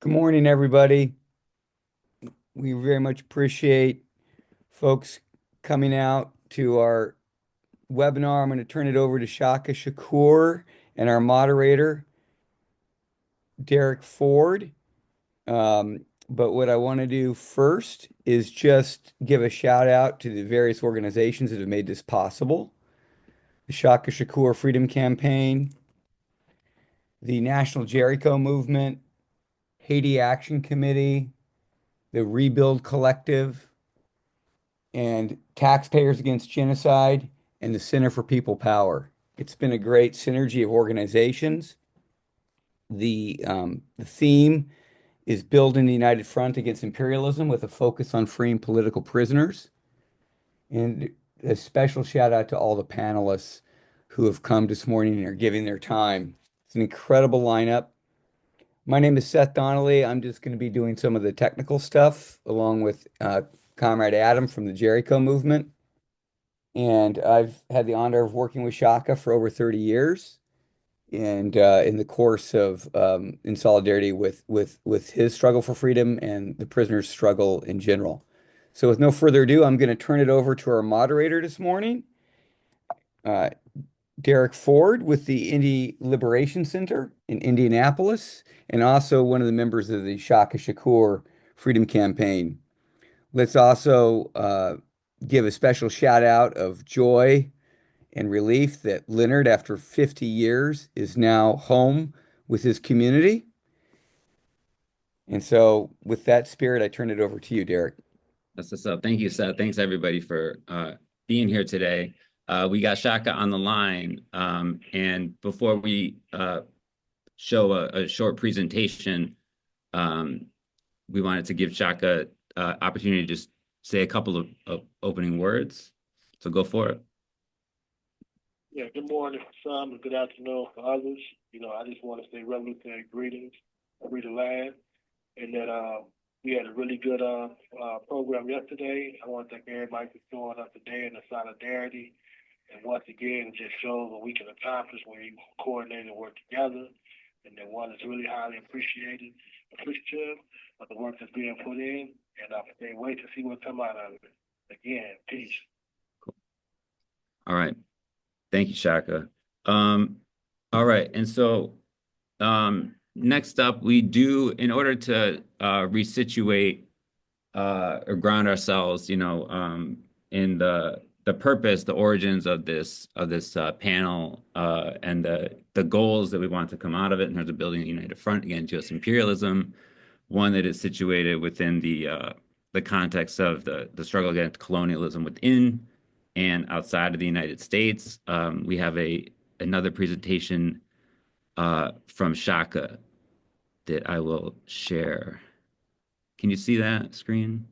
Good morning, everybody. We very much appreciate folks coming out to our webinar. I'm going to turn it over to Shaka Shakur and our moderator, Derek Ford. But what I want to do first is just give a shout out to the various organizations that have made this possible. The Shaka Shakur Freedom Campaign, the National Jericho Movement, Haiti Action Committee, the Rebuild Collective, and Taxpayers Against Genocide, and the Center for People Power. It's been a great synergy of organizations. The theme is building the united front against imperialism with a focus on freeing political prisoners. And a special shout out to all the panelists who have come this morning and are giving their time. It's an incredible lineup. My name is Seth Donnelly. I'm just going to be doing some of the technical stuff along with Comrade Adam from the Jericho movement. And I've had the honor of working with Shaka for over 30 years. And in the course of, in solidarity with his struggle for freedom and the prisoners' struggle in general. So with no further ado, I'm going to turn it over to our moderator this morning, Derek Ford with the Indie Liberation Center in Indianapolis, and also one of the members of the Shaka Shakur Freedom Campaign. Let's also give a special shout out of joy and relief that Leonard, after 50 years, is now home with his community. And so, with that spirit, I turn it over to you, Derek. That's what's up. Thank you, Seth. Thanks, everybody, for being here today. We got Shaka on the line. And before we show a short presentation, we wanted to give Shaka opportunity to just say a couple of opening words. So go for it. Yeah, good morning for some and good afternoon for others. I just want to say revolutionary greetings, free the land, and that we had a really good program yesterday. I want to thank everybody for showing up today and the solidarity. And once again, it just shows what we can accomplish when we coordinate and work together. And then one is really highly appreciative of the work that's being put in. And I can't wait to see what come out of it. Again, peace. Cool. All right. Thank you, Shaka. All right. And so next up, we do, in order to resituate or ground ourselves, in the purpose, the origins of this panel, and the goals that we want to come out of it in terms of building a united front against U.S. imperialism, one that is situated within the context of the struggle against colonialism within and outside of the United States. We have another presentation from Shaka that I will share. Can you see that screen?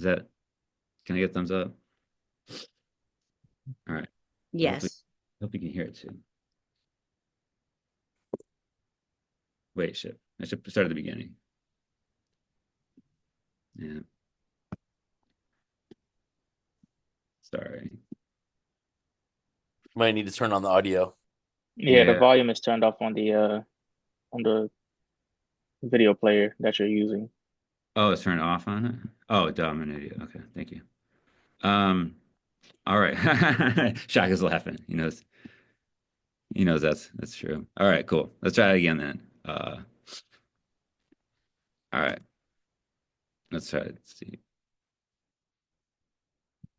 Can I get a thumbs up? All right. Yes. Hope you can hear it too. Wait, shit. I should start at the beginning. Yeah. Sorry. Might need to turn on the audio. Yeah, the volume is turned off on the video player that you're using. Oh, it's turned off on it? Oh, dumb, an idiot. Okay, thank you. All right. Shaka's laughing. He knows that's true. All right, cool. Let's try it again then. All right. Let's try it. Let's see.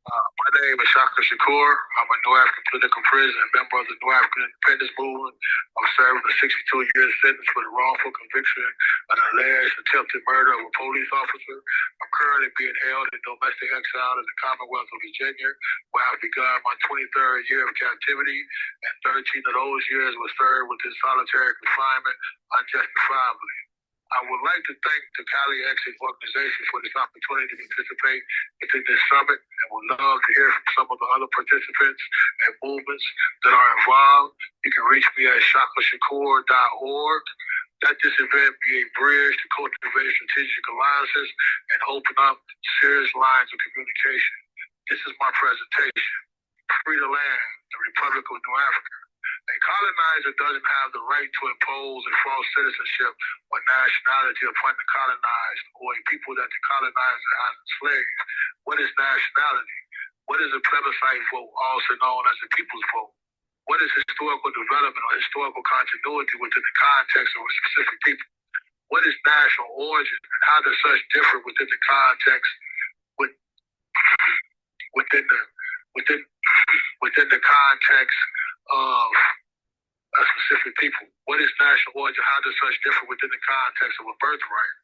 My name is Shaka Shakur. I'm a New African political prisoner and member of the New African Independence Movement. I'm serving a 62-year sentence for the wrongful conviction of an alleged attempted murder of a police officer. I'm currently being held in domestic exile in the Commonwealth of Virginia, where I've begun my 23rd year of captivity, and 13 of those years were served within solitary confinement unjustifiably. I would like to thank the Cali Exit organization for this opportunity to participate in this summit, and would love to hear from some of the other participants and movements that are involved. You can reach me at shakashakur.org. Let this event be a bridge to cultivate strategic alliances and open up serious lines of communication. This is my presentation. Free the land, the Republic of New Africa. A colonizer doesn't have the right to impose a false citizenship or nationality upon the colonized or a people that the colonizer has enslaved. What is nationality? What is a plebiscite vote, also known as a people's vote? What is historical development or historical continuity within the context of a specific people? What is national origin, and how does such differ within the context within the context of a specific people? What is national origin? How does such differ within the context of a birthright?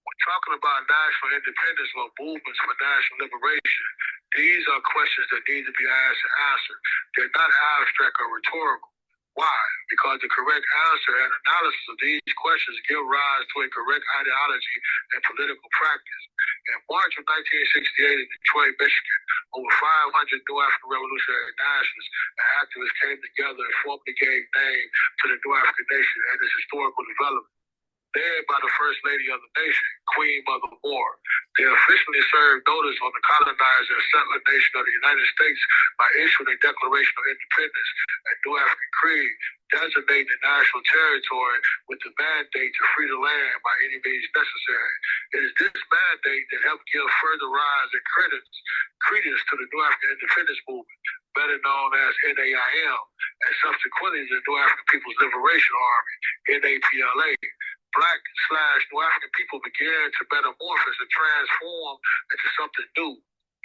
When talking about national independence or movements for national liberation, these are questions that need to be asked and answered. They're not abstract or rhetorical. Why? Because the correct answer and analysis of these questions give rise to a correct ideology and political practice. In March of 1968 in Detroit, Michigan, over 500 New African Revolutionary nationalists and activists came together and formally gave name to the New African nation and its historical development. Led by the First Lady of the nation, Queen Mother Moore, they officially served notice on the colonizer and settler nation of the United States by issuing a Declaration of Independence and New African Creed, designating the national territory with the mandate to free the land by any means necessary. It is this mandate that helped give further rise and credence to the New African Independence Movement, better known as NAIM, and subsequently the New African People's Liberation Army, NAPLA. Black/New African people began to metamorphose and transform into something new,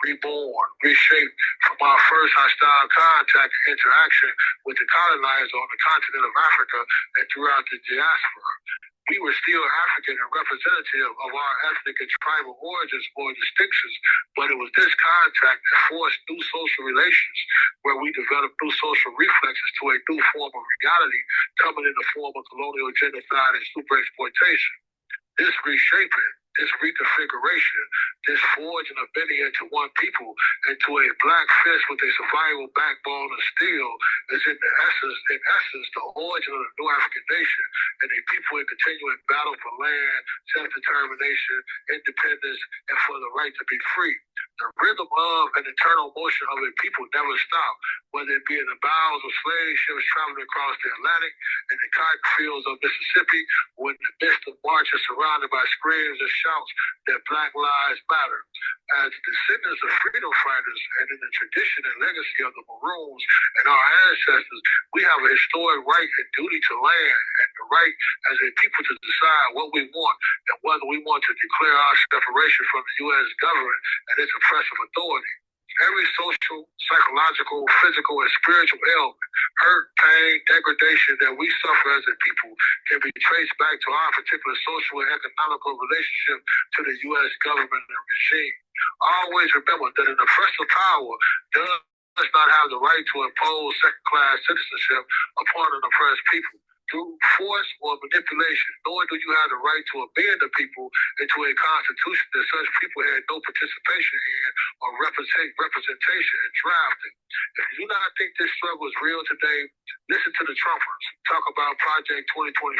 reborn, reshaped from our first hostile contact and interaction with the colonizer on the continent of Africa and throughout the diaspora. We were still African and representative of our ethnic and tribal origins or distinctions, but it was this contact that forced new social relations where we developed new social reflexes to a new form of reality coming in the form of colonial genocide and super exploitation. This reshaping, this reconfiguration, this forging of many into one people, into a black fist with a survival backbone of steel, is in essence, the origin of the New African nation and a people in continuing battle for land, self-determination, independence, and for the right to be free. The rhythm of and internal motion of a people never stop, whether it be in the bows of slave ships traveling across the Atlantic, in the cotton fields of Mississippi, or in the midst of marches surrounded by screams and shouts that Black Lives Matter. As descendants of freedom fighters and in the tradition and legacy of the Maroons and our ancestors, we have a historic right and duty to land and the right as a people to decide what we want and whether we want to declare our separation from the U.S. government and its oppressive authority. Every social, psychological, physical, and spiritual ailment, hurt, pain, degradation that we suffer as a people can be traced back to our particular social and economical relationship to the U.S. government and regime. Always remember that an oppressive power does not have the right to impose second-class citizenship upon an oppressed people through force or manipulation, nor do you have the right to abandon people into a constitution that such people had no participation in or representation in drafting. If you do not think this struggle is real today, listen to the Trumpers talk about Project 2025.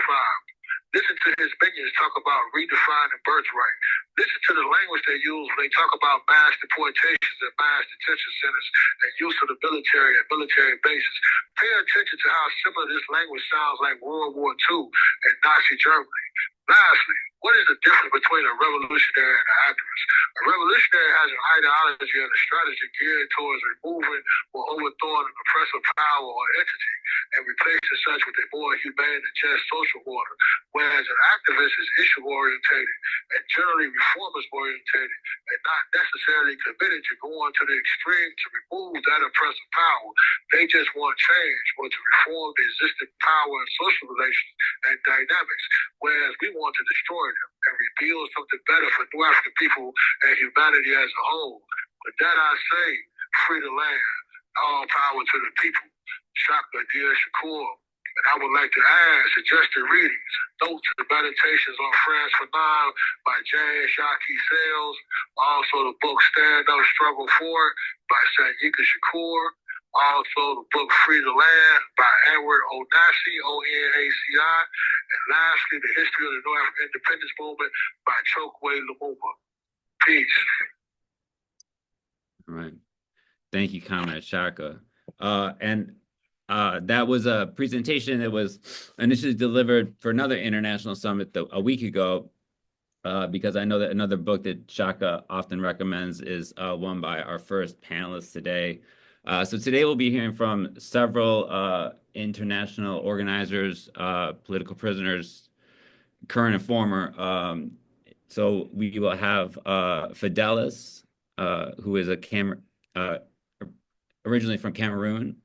Listen to his minions talk about redefining birthright. Listen to the language they use when they talk about mass deportations and mass detention centers and use of the military and military bases. Pay attention to how similar this language sounds like World War II and Nazi Germany. Lastly, what is the difference between a revolutionary and an activist? A revolutionary has an ideology and a strategy geared towards removing or overthrowing an oppressive power or entity and replacing such with a more humane and just social order, whereas an activist is issue-orientated and generally reformist-orientated and not necessarily committed to going to the extreme to remove that oppressive power. They just want change or to reform the existing power and social relations and dynamics, whereas we want to destroy them and rebuild something better for New African people and humanity as a whole. With that I say, free the land, all power to the people. Shaka, dear Shakur. And I would like to add suggested readings, notes and meditations on France for Nine by James Shaki Sales, also the book Stand Up, Struggle For It by Frankiue Shakur, also the book Free the Land by Edward Onaci, O-N-A-C-I, and lastly, The History of the New African Independence Movement by Chokwe Lumumba. Peace. All right. Thank you, Comrade Shaka. And that was a presentation that was initially delivered for another international summit a week ago, because I know that another book that Shaka often recommends is one by our first panelist today. So today we'll be hearing from several international organizers, political prisoners, current and former. So we will have Fidelis, who is originally from Cameroon,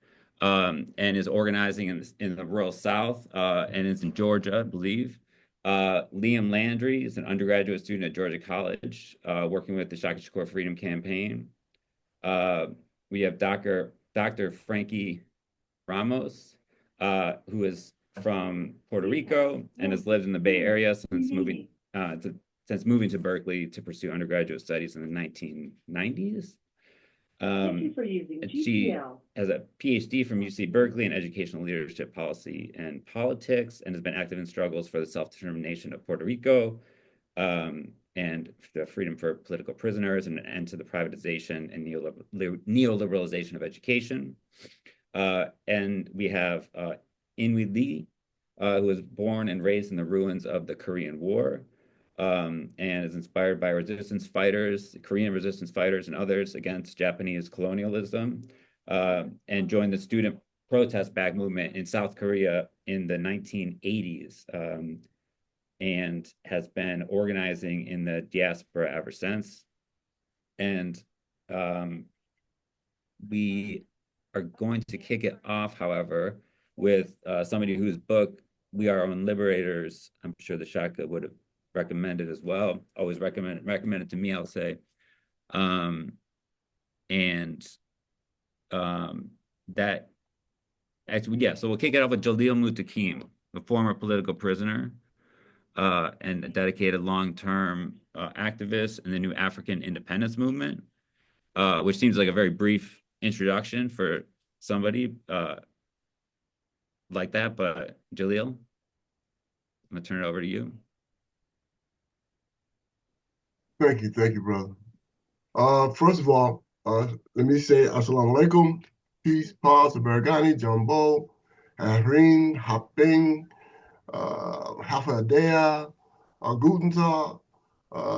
and is organizing in the rural South, and is in Georgia, I believe. Landry is an undergraduate student at Georgia College, working with the Shaka Shakur Freedom Campaign. We have Dr. Frankiue Ramos, who is from Puerto Rico and has lived in the Bay Area since moving to Berkeley to pursue undergraduate studies in the 1990s. She has a PhD from UC Berkeley in educational leadership policy and politics, and has been active in struggles for the self-determination of Puerto Rico, and the freedom for political prisoners, and an end to the privatization and neoliberalization of education. And we have Inhui, who was born and raised in the ruins of the Korean War, and is inspired by Korean resistance fighters and others against Japanese colonialism, and joined the student protest back movement in South Korea in the 1980s, and has been organizing in the diaspora ever since. And we are going to kick it off, however, with somebody whose book, We Are Our Own Liberators, I'm sure the Shaka would have recommended as well. Always recommended to me, I'll say. That actually, yeah, so we'll kick it off with Jalil Muntaqim, a former political prisoner, and a dedicated long-term activist in the new African independence movement, which seems like a very brief introduction for somebody like that. But Jalil, I'm gonna turn it over to you. Thank you, brother. First of all, let me say Assalamu alaikum, peace, paz, Bergani, Jumbo, Ahrin, Haping, Hafadea, Guten Tag,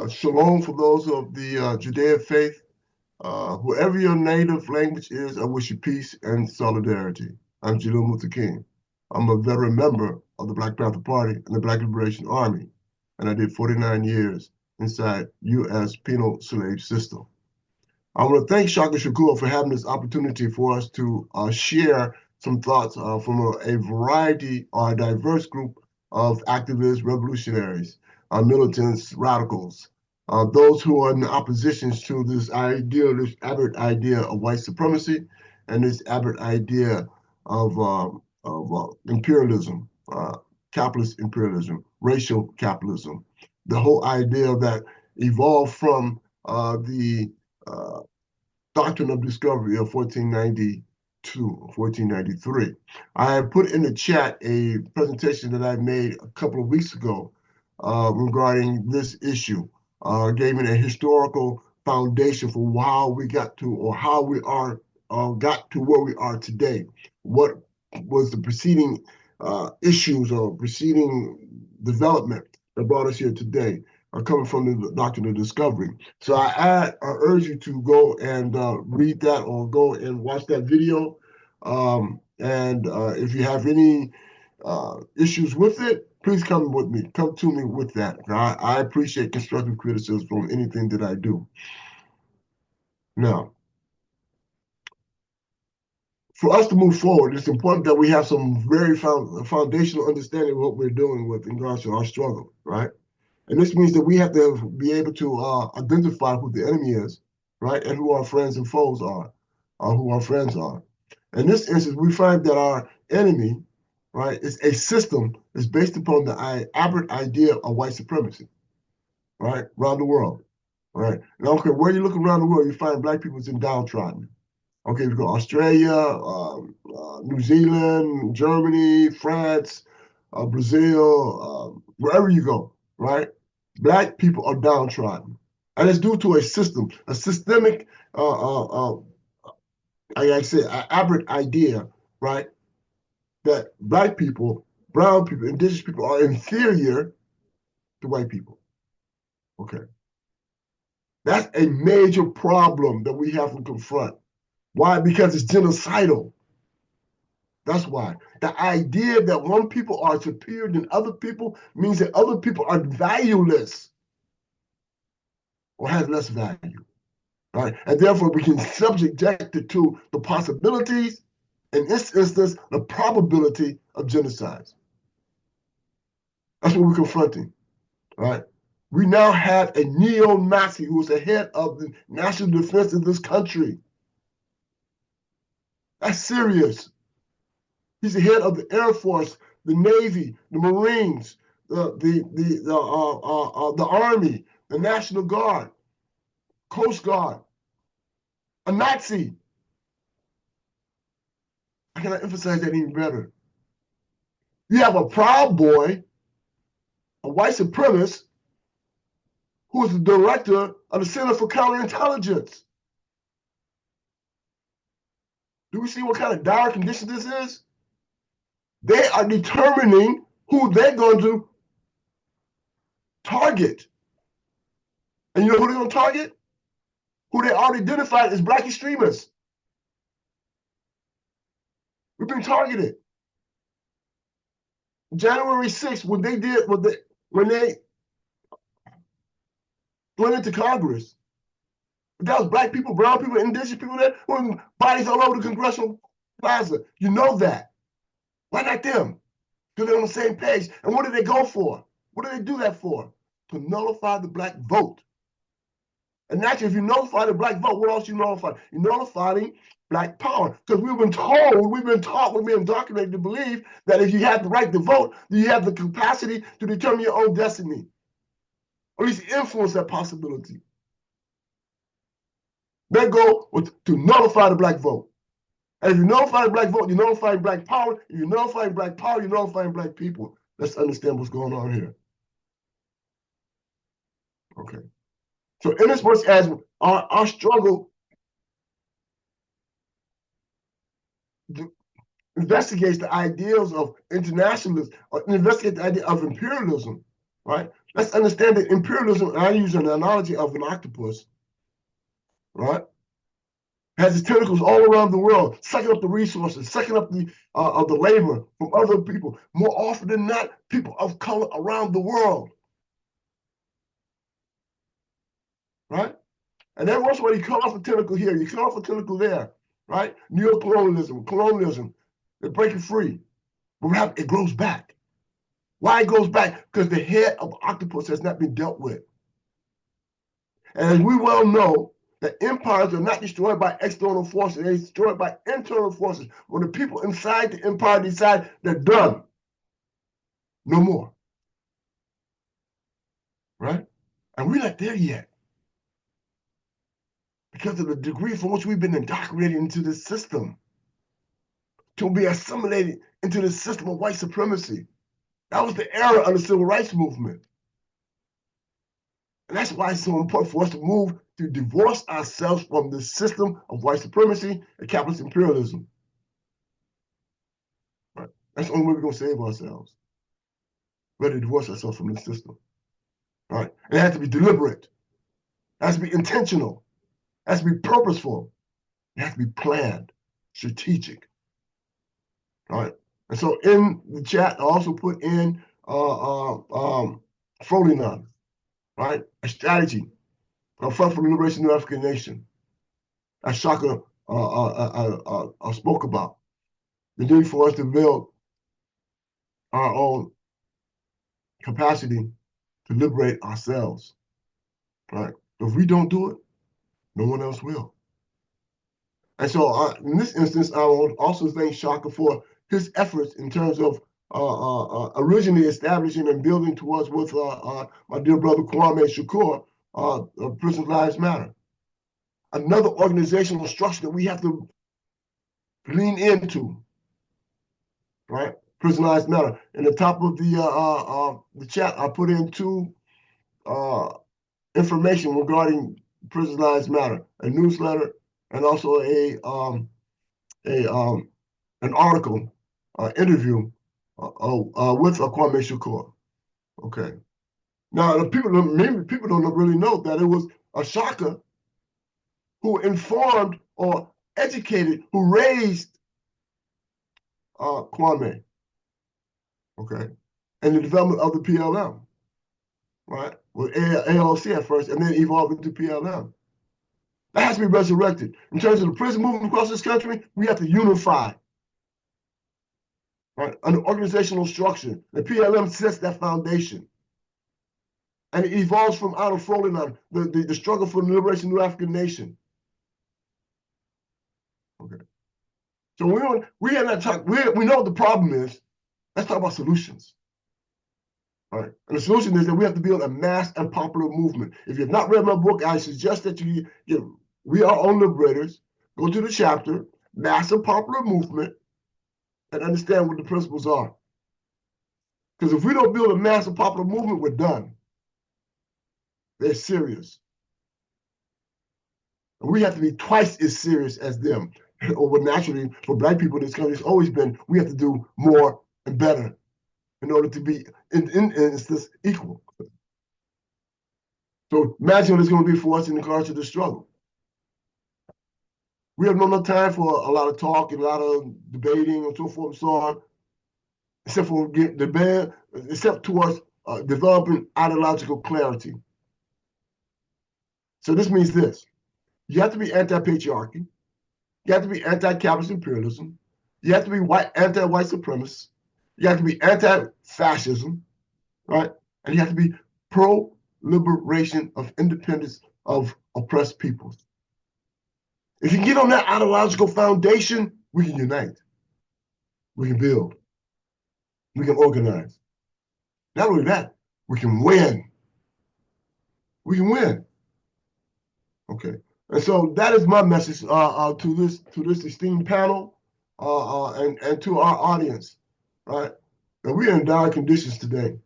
Shalom for those of the Judaic faith. Whoever your native language is, I wish you peace and solidarity. I'm Jalil Muntaqim. I'm a veteran member of the Black Panther Party and the Black Liberation Army, and I did 49 years inside U.S. penal slave system. I want to thank Shaka Shakur for having this opportunity for us to share some thoughts from a variety or a diverse group of activists, revolutionaries, militants, radicals, those who are in opposition to this aberrant idea of white supremacy and this aberrant idea of imperialism, capitalist imperialism, racial capitalism. The whole idea that evolved from the doctrine of discovery of 1492, 1493. I have put in the chat a presentation that I made a couple of weeks ago regarding this issue, gave me a historical foundation for how we got to, or how we are got to where we are today. What was the preceding issues or preceding development that brought us here today are coming from the doctrine of discovery. So I urge you to go and read that or go and watch that video. If you have any issues with it, please come to me with that. I appreciate constructive criticism from anything that I do. Now, for us to move forward, it's important that we have some very foundational understanding of what we're dealing with in regards to our struggle, right? And this means that we have to be able to identify who the enemy is, right? And who our friends and foes are, or who our friends are. In this instance, we find that our enemy, right, is a system that's based upon the aberrant idea of white supremacy, right, around the world, right? And I don't care where you look around the world, you find black people in downtrodden. Okay, we go Australia, New Zealand, Germany, France, Brazil, wherever you go, right? Black people are downtrodden. And it's due to a systemic like I said, an aberrant idea, right? That black people, brown people, indigenous people are inferior to white people. Okay. That's a major problem that we have to confront. Why? Because it's genocidal. That's why. The idea that one people are superior than other people means that other people are valueless or have less value. Right? And therefore, we can subject it to the possibilities, in this instance, the probability of genocides. That's what we're confronting. Right? We now have a neo-Nazi who is the head of the national defense of this country. That's serious. He's the head of the Air Force, the Navy, the Marines, the Army, the National Guard, Coast Guard, a Nazi. I cannot emphasize that even better. You have a Proud Boy, a white supremacist, who is the director of the Center for Counterintelligence. Do we see what kind of dire condition this is? They are determining who they're going to target. And you know who they're going to target? Who they already identified as black extremists. We've been targeted. January 6th, when they went into Congress, that was black people, brown people, indigenous people there, with bodies all over the Congressional Plaza. You know that. Why not them? Because they're on the same page. And what did they go for? What did they do that for? To nullify the black vote. And naturally, if you nullify the black vote, what else you nullify? You're nullifying black power. Because we've been taught, we've been indoctrinated to believe that if you have the right to vote, you have the capacity to determine your own destiny. Or at least influence that possibility. Their goal was to nullify the black vote. And if you nullify the black vote, you're nullifying black power. If you're nullifying black power, you're nullifying black people. Let's understand what's going on here. Okay. So in as much as our struggle investigates the ideals of internationalism, or investigate the idea of imperialism, right? Let's understand that imperialism, and I use an analogy of an octopus, right? Has its tentacles all around the world, sucking up the resources, sucking up the labor from other people. More often than not, people of color around the world, right? And then once when you cut off a tentacle here, you cut off a tentacle there, right? Neo-colonialism, colonialism, they're breaking free. But it grows back. Why it grows back? Because the head of the octopus has not been dealt with. And as we well know, that empires are not destroyed by external forces, they're destroyed by internal forces. When the people inside the empire decide they're done, no more. Right? And we're not there yet. Because of the degree from which we've been indoctrinated into this system, to be assimilated into the system of white supremacy. That was the era of the civil rights movement. And that's why it's so important for us to move to divorce ourselves from the system of white supremacy and capitalist imperialism. Right? That's the only way we're going to save ourselves. We're to divorce ourselves from this system. Right? And it has to be deliberate. It has to be intentional. It has to be purposeful. It has to be planned, strategic. Right? And so in the chat, I also put in Folifac, right? A strategy, a front for the liberation of the African nation, as Shaka spoke about. The need for us to build our own capacity to liberate ourselves, right? If we don't do it, no one else will. And so in this instance, I will also thank Shaka for his efforts in terms of originally establishing and building towards with my dear brother Kwame Shakur, Prison Lives Matter. Another organizational structure that we have to lean into, right? Prison Lives Matter. In the top of the chat, I put in two information regarding Prison Lives Matter, a newsletter and also a an article, interview with Kwame Shakur. Okay. Now, maybe people don't really know that it was a Shaka who informed or educated, who raised Kwame, okay, and the development of the PLM, right? With ALC at first, and then evolved into PLM. That has to be resurrected. In terms of the prison movement across this country, we have to unify, right? An organizational structure. The PLM sets that foundation. And it evolves from out of Folifac, the struggle for the liberation of the African nation. Okay. So we have not talk. We know what the problem is. Let's talk about solutions. All right. And the solution is that we have to build a mass and popular movement. If you've not read my book, I suggest that We Are All Liberators. Go to the chapter, Mass and Popular Movement, and understand what the principles are. Because if we don't build a mass and popular movement, we're done. They're serious. And we have to be twice as serious as them. Or naturally, for Black people in this country, it's always been, we have to do more and better in order to be in instance equal. So imagine what it's going to be for us in regards to the struggle. We have no more time for a lot of talk and a lot of debating and so forth and so on, except towards developing ideological clarity. So this means this. You have to be anti-patriarchy. You have to be anti-capitalist imperialism. You have to be anti-white supremacist. You have to be anti-fascism, right? And you have to be pro-liberation of independence of oppressed peoples. If you can get on that ideological foundation, we can unite. We can build. We can organize. Not only that, we can win. We can win. Okay. And so that is my message to this esteemed panel and to our audience, right? And we are in dire conditions today.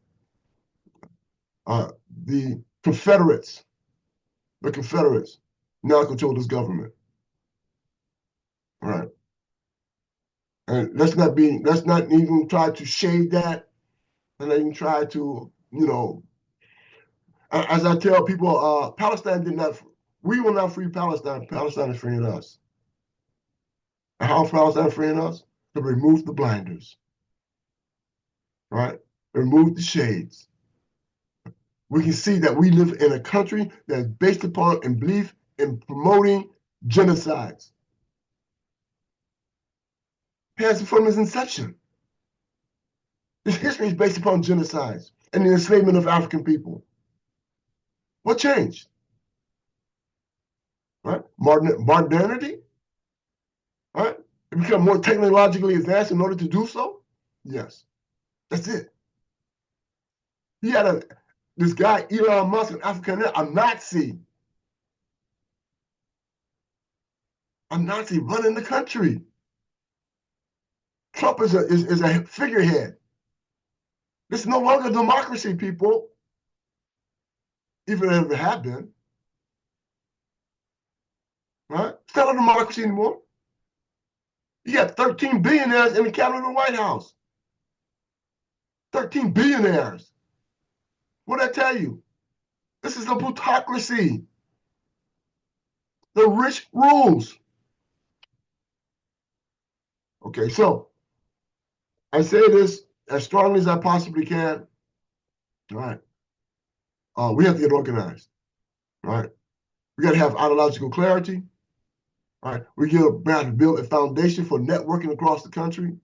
The Confederates now control this government. All right. And let's not even try to shade that, and not even try to, as I tell people, we will not free Palestine. Palestine is freeing us. And how is Palestine freeing us? To remove the blinders, right? Remove the shades. We can see that we live in a country that is based upon and belief in promoting genocides. Has from its inception. This history is based upon genocides and the enslavement of African people. What changed? Right? Modernity? Right? It become more technologically advanced in order to do so? Yes. That's it. He had this guy, Elon Musk, an African, a Nazi running the country. Trump is a figurehead. This is no longer democracy, people. Even if it had been. Right? It's not a democracy anymore. You got 13 billionaires in the cabinet of the White House. 13 billionaires. What did I tell you? This is a plutocracy. The rich rules. Okay, so I say this as strongly as I possibly can. All right. We have to get organized. All right. We got to have ideological clarity. All right. We got to build a foundation for networking across the country.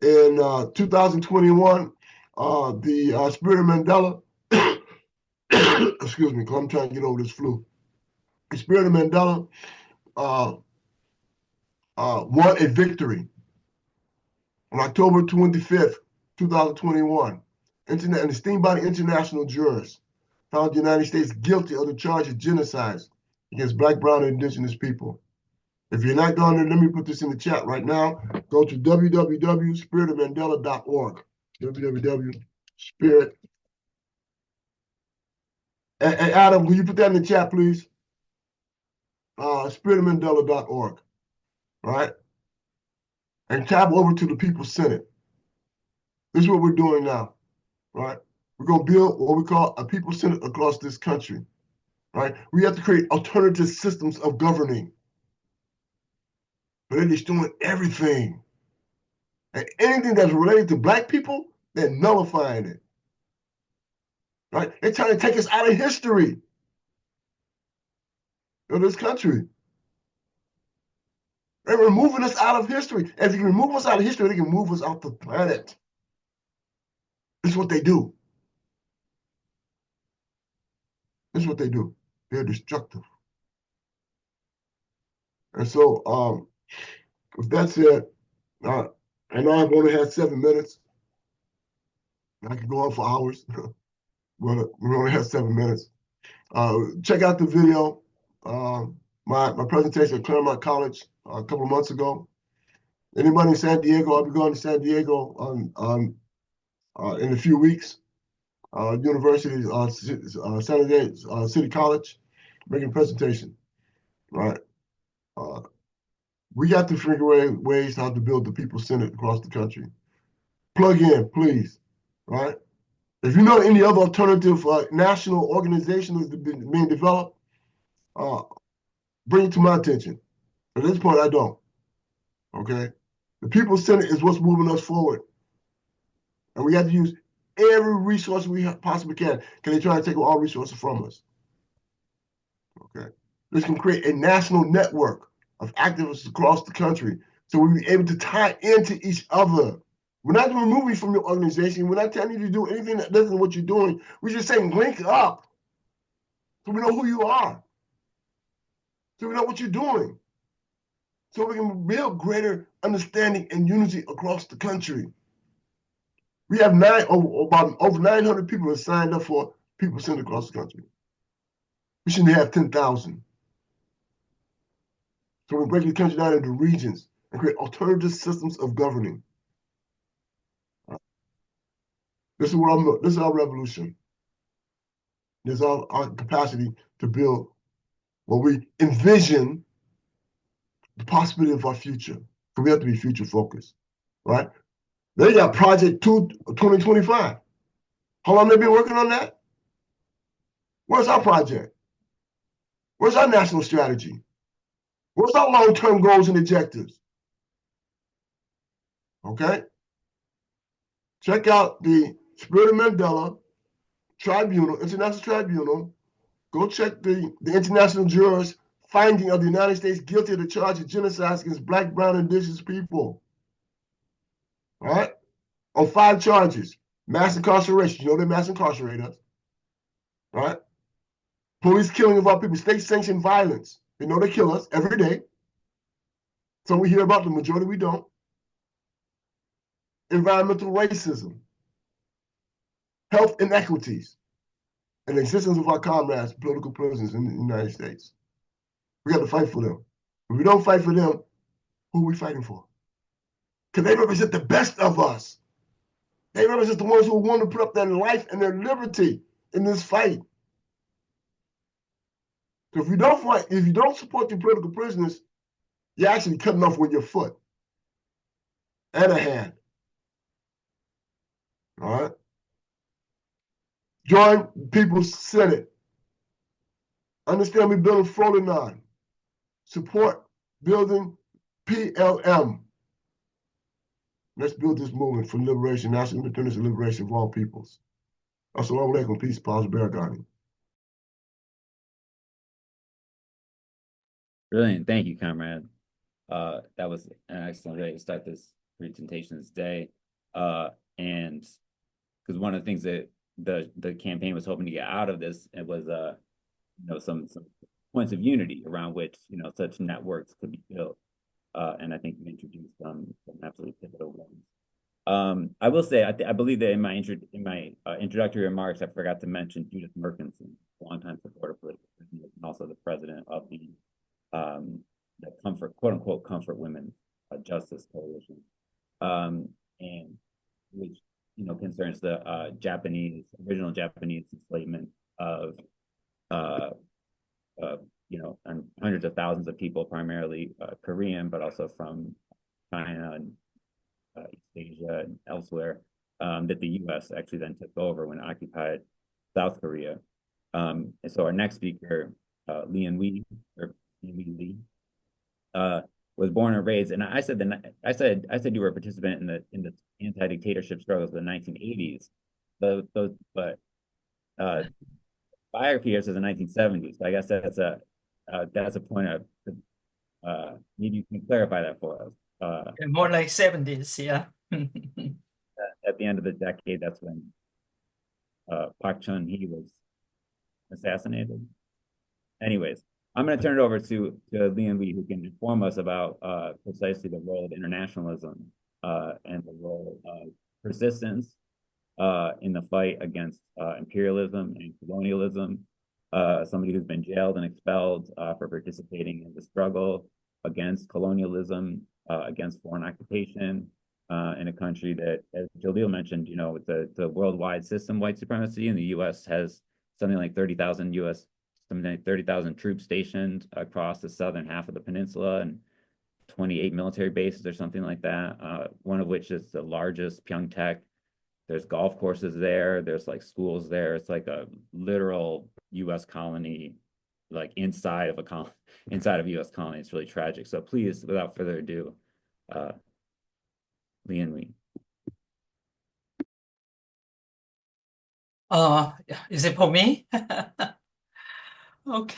In 2021, the Spirit of Mandela, excuse me, because I'm trying to get over this flu. The Spirit of Mandela won a victory on October 25th, 2021. An esteemed body international jurors found the United States guilty of the charge of genocide against Black, brown, and indigenous people. If you're not going there, let me put this in the chat right now. Go to www.spiritofmandela.org. www.spirit. And Adam, will you put that in the chat, please? Spiritofmandela.org. right? And tap over to the People's Senate. This is what we're doing now, right? We're going to build what we call a People's Senate across this country, right? We have to create alternative systems of governing, but they're destroying everything. And anything that's related to Black people, they're nullifying it, right? They're trying to take us out of history of this country. They're removing us out of history. And if you can remove us out of history, they can move us off the planet. This is what they do. This is what they do. They're destructive. And so, with that said, I know I've only had 7 minutes. I could go on for hours, but we only have 7 minutes. Check out the video. My presentation at Claremont College a couple of months ago. Anybody in San Diego, I'll be going to San Diego in a few weeks. University, San Diego City College, making a presentation. Right. We got to figure ways how to build the People's Senate across the country. Plug in, please. Right. If you know any other alternative national organization that's being developed, bring it to my attention. At this point, I don't. Okay. The People's Senate is what's moving us forward. And we have to use every resource we possibly can. Can they try to take all resources from us? Okay. This can create a national network of activists across the country so we'll be able to tie into each other. We're not removing you from your organization. We're not telling you to do anything that doesn't what you're doing. We're just saying link up so we know who you are, so we know what you're doing, so we can build greater understanding and unity across the country. We have about over 900 people who have signed up for People Center across the country. We shouldn't have 10,000. So we break the country down into regions and create alternative systems of governing. This is our revolution. This is our capacity to build what we envision the possibility of our future. So we have to be future focused, right? They got Project 2025. How long they been working on that? Where's our project? Where's our national strategy? Where's our long-term goals and objectives? Okay? Check out the Spirit of Mandela Tribunal, International Tribunal. Go check the international jurors' finding of the United States guilty of the charge of genocide against Black, brown, and indigenous people. All right? On 5 charges. Mass incarceration. You know they mass incarcerate us. Right? Police killing of our people. State-sanctioned violence. They know they kill us every day. Some we hear about, the majority we don't. Environmental racism. Health inequities. And the existence of our comrades, political prisoners in the United States. We got to fight for them. If we don't fight for them, who are we fighting for? Because they represent the best of us. They represent the ones who want to put up their life and their liberty in this fight. So if you don't fight, if you don't support your political prisoners, you're actually cutting off with your foot and a hand. All right? Join People's Senate. Understand we building Folifac. Support building PLM. Let's build this movement for liberation, national independence and liberation of all peoples. Assalamu alaikum, peace, prosperity. Brilliant. Thank you, comrade. That was an excellent way to start this presentation this day. And because one of the things that the campaign was hoping to get out of this, it was some points of unity around which such networks could be built. And I think you introduced some absolutely pivotal ones. I will say, I believe that in my introductory remarks, I forgot to mention Judith Mirkson, a longtime supporter of political prisoners, and also the president of the quote unquote comfort women justice coalition, and which concerns the original Japanese enslavement of and hundreds of thousands of people, primarily Korean, but also from China and East Asia and elsewhere, that the U.S. actually then took over when it occupied South Korea. And so our next speaker, Inhui, or Inhui Lee, was born and raised, and I said you were a participant in the anti-dictatorship struggles of the 1980s, but biography here says the 1970s. So I guess that's a point of maybe you can clarify that for us. More like 70s, yeah. At the end of the decade, that's when Park Chung-hee was assassinated. Anyways, I'm going to turn it over to Lian Wee, who can inform us about precisely the role of internationalism and the role of persistence in the fight against imperialism and colonialism. Somebody who's been jailed and expelled for participating in the struggle against colonialism, against foreign occupation, in a country that, as Jalil mentioned, with the worldwide system, white supremacy, and the U.S. has something like 30,000 troops stationed across the southern half of the peninsula and 28 military bases or something like that, one of which is the largest, Pyeongtaek. There's golf courses there. There's like schools there. It's like a literal U.S. colony, like inside of a U.S. colony. It's really tragic. So please, without further ado, Lian Wee. Is it for me? Okay.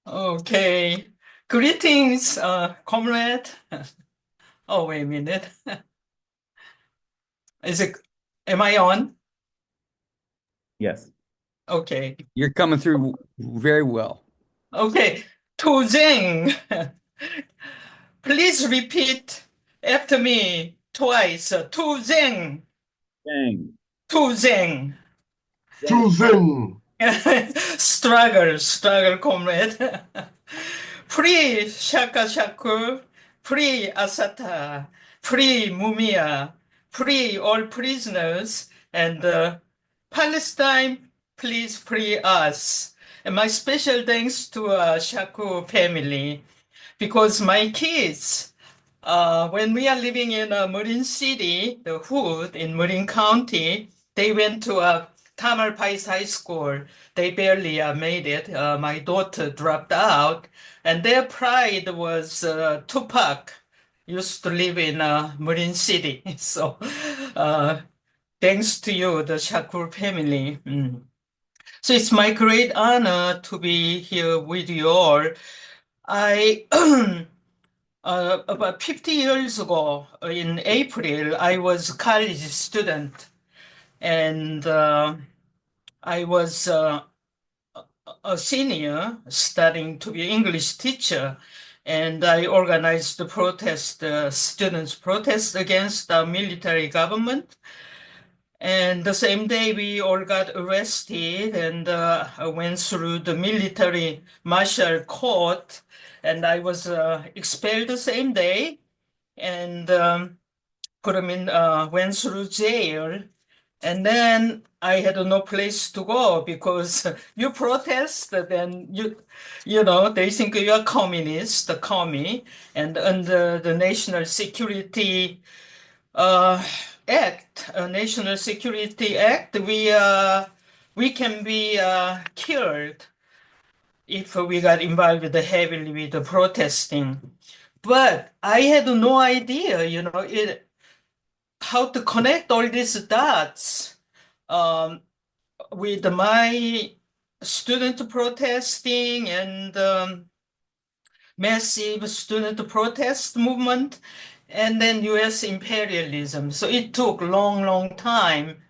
Okay. Greetings, comrade. Oh, wait a minute. Am I on? Yes. Okay. You're coming through very well. Okay. Zeng. Please repeat after me twice. Zeng. Dang. Zeng. Choosing. Struggle, comrade. Free Shaka Shakur, free Asata, free Mumia, free all prisoners, and Palestine, please free us. And my special thanks to Shakur family, because my kids, when we are living in Marine City, the hood in Marine County, they went to Tamalpais High School. They barely made it. My daughter dropped out, and their pride was Tupac used to live in Marine City. So thanks to you, the Shakur family. So it's my great honor to be here with you all. I about 50 years ago, in April, I was a college student, and I was a senior studying to be an English teacher, and I organized the protest, students' protest against the military government. And the same day, we all got arrested, and I went through the military martial court, and I was expelled the same day, and put them in, went through jail. And then I had no place to go because you protest, then they think you're communist, the commie, and under the National Security Act, National Security Act, we can be killed if we got involved heavily with the protesting. But I had no idea, how to connect all these dots with my student protesting and massive student protest movement, and then U.S. imperialism. So it took long time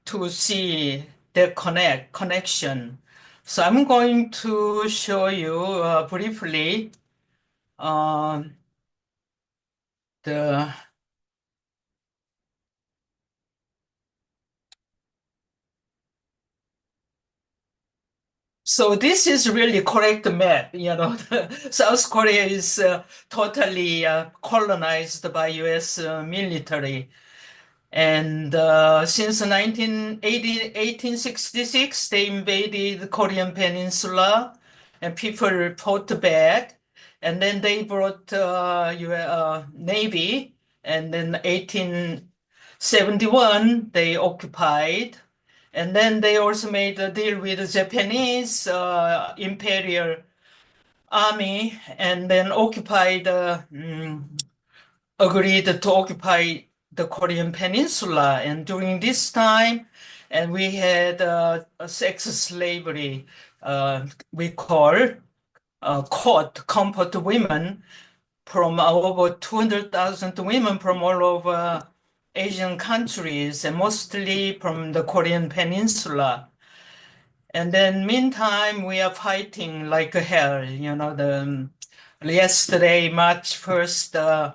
to see the connection. So I'm going to show you briefly the So this is really correct map. South Korea is totally colonized by U.S. Military. And since 1866, they invaded the Korean Peninsula. and people fought back, and then they brought Navy, and then 1871 they occupied, and then they also made a deal with the Japanese Imperial Army, and then agreed to occupy the Korean Peninsula. And during this time, and we had sex slavery, we call court comfort women from over 200,000 women from all over Asian countries, and mostly from the Korean Peninsula. And then meantime, we are fighting like hell. Yesterday, March 1st,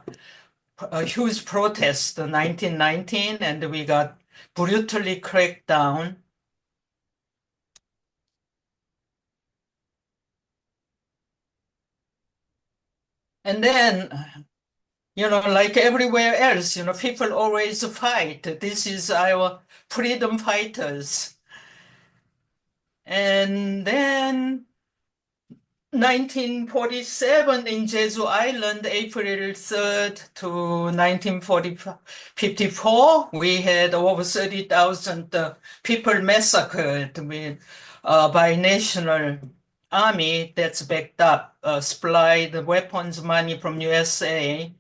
a huge protest, 1919, and we got brutally cracked down. And then, like everywhere else, people always fight. This is our freedom fighters. And then 1947 in Jeju Island, April 3rd to 1954, we had over 30,000 people massacred by National Army that's backed up, supplied weapons, money from USA.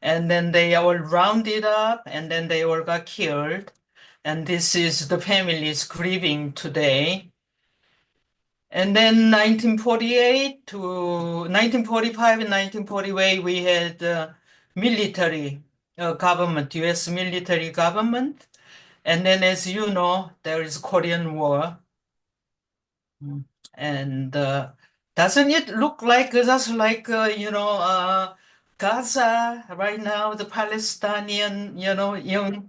And then they all rounded up, and then they all got killed. And this is the families grieving today. And then 1948 to 1945 and 1948, we had military government, U.S. military government. And then, as you know, there is Korean War. And doesn't it look like just like, Gaza right now, the Palestinian, young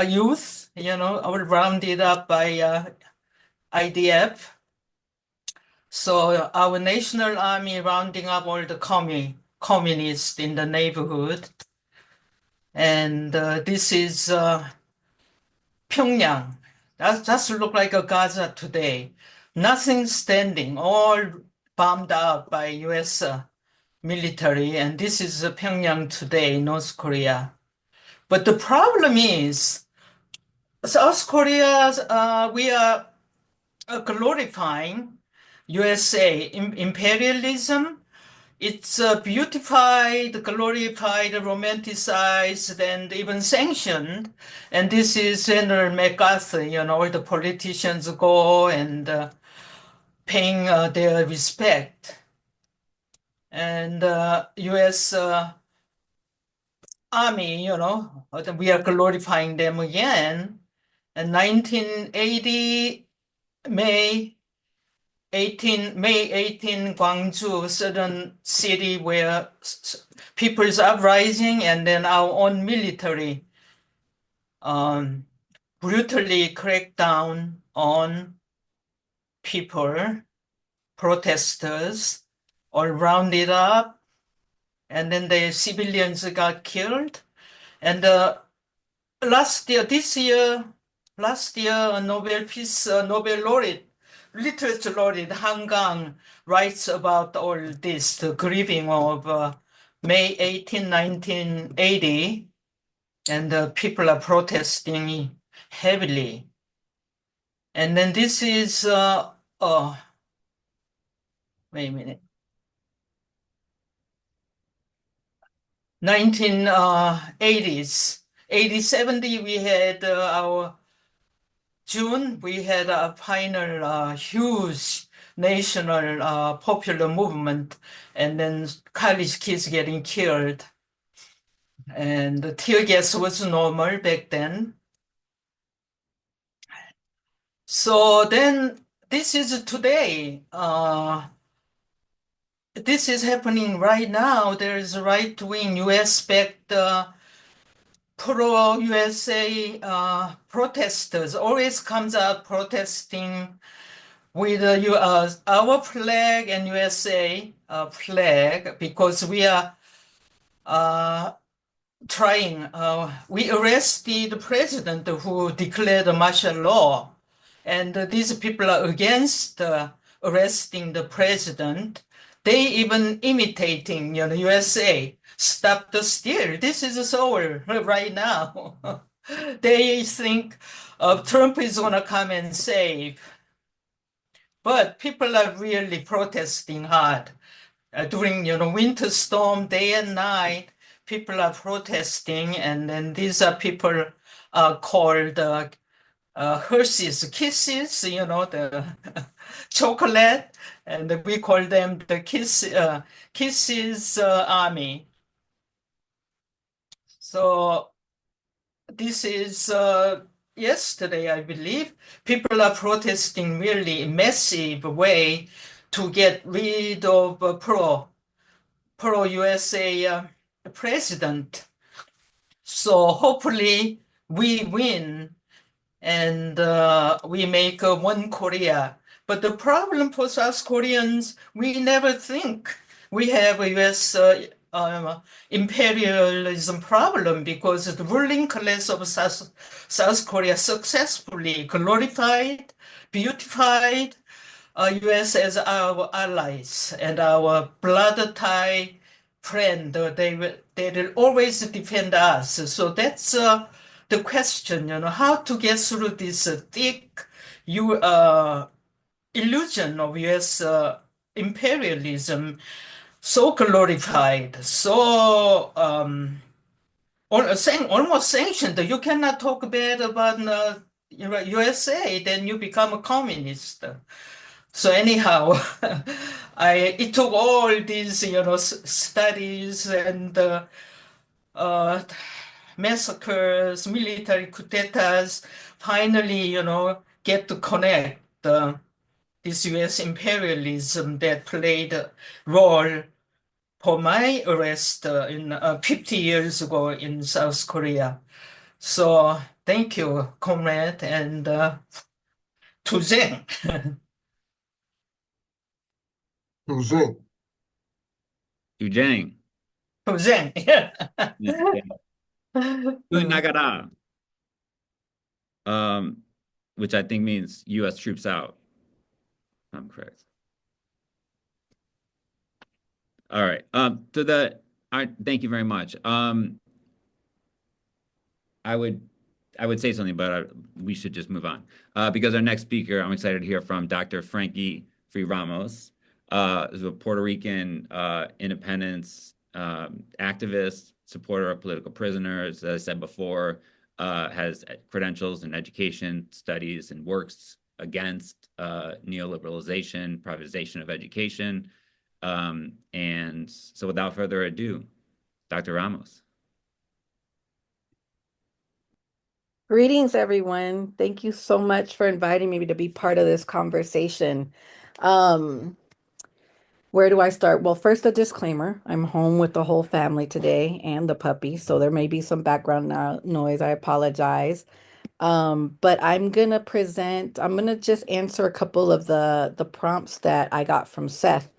youth, all rounded up by IDF. So our national army rounding up all the communists in the neighborhood. And this is Pyongyang. That just look like a Gaza today. Nothing standing, all bombed out by US military. And this is Pyongyang today, North Korea. But the problem is, South Korea, we are glorifying USA imperialism. It's beautified, glorified, romanticized, and even sanctioned. And this is General MacArthur, all the politicians go and paying their respect. And US Army, we are glorifying them again. And 1980, May 18, Gwangju, southern city where people's uprising, and then our own military brutally cracked down on people, protesters, all rounded up, and then the civilians got killed. And last year, a Nobel laureate, literature laureate Han Gang writes about all this, the grieving of May 18, 1980, and people are protesting heavily. And then this is, wait a minute, 1980s, 80, 70, we had June, we had a final huge national popular movement, and then college kids getting killed. And the tear gas was normal back then. So then this is today. This is happening right now. There is right-wing US-backed pro-USA protesters always comes out protesting with our flag and USA flag, because we are we arrested the president who declared martial law, and these people are against arresting the president. They even imitating, USA. Stop the steal. This is Seoul right now. They think Trump is gonna come and save. But people are really protesting hard. During, winter storm, day and night, people are protesting, and then these are people called Hershey's Kisses, the chocolate, and we call them the Kisses Army. So this is yesterday, I believe. People are protesting really massive way to get rid of pro-USA president. So hopefully we win and we make one Korea. But the problem for South Koreans, we never think we have a U.S. Imperialism problem because the ruling class of South Korea successfully glorified, beautified U.S. as our allies and our blood tie friend. They will always defend us. So that's the question, how to get through this thick illusion of U.S. Imperialism, so glorified, so almost sanctioned. You cannot talk bad about USA, then you become a communist. So anyhow, it took all these, studies and massacres, military coups d'etats, finally, get to connect this U.S. imperialism that played a role for my arrest in 50 years ago in South Korea. So thank you, comrade, and 투쟁. Present. Ujang. 투쟁. Nagara. Which I think means U.S. troops out. I'm correct. All right. Thank you very much. I would say something, but we should just move on because our next speaker, I'm excited to hear from Dr. Frankiue Ramos, who's a Puerto Rican independence activist, supporter of political prisoners. As I said before, has credentials in education studies and works against neoliberalization, privatization of education. And so without further ado, Dr. Ramos. Greetings, everyone. Thank you so much for inviting me to be part of this conversation. Where do I start? Well, first, a disclaimer. I'm home with the whole family today and the puppy, so there may be some background noise. I apologize. But I'm gonna just answer a couple of the prompts that I got from Seth,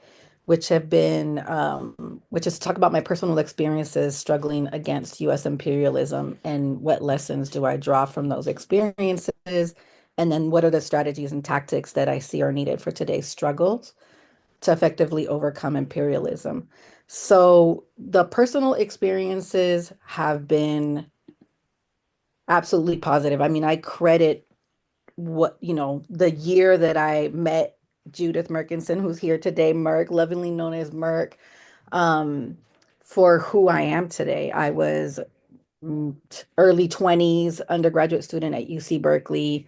which is talk about my personal experiences struggling against US imperialism and what lessons do I draw from those experiences, and then what are the strategies and tactics that I see are needed for today's struggles to effectively overcome imperialism. So the personal experiences have been absolutely positive. I mean, I credit the year that I met Judith Mirkson, who's here today, Mirk, lovingly known as Mirk, for who I am today. I was early 20s, undergraduate student at UC Berkeley.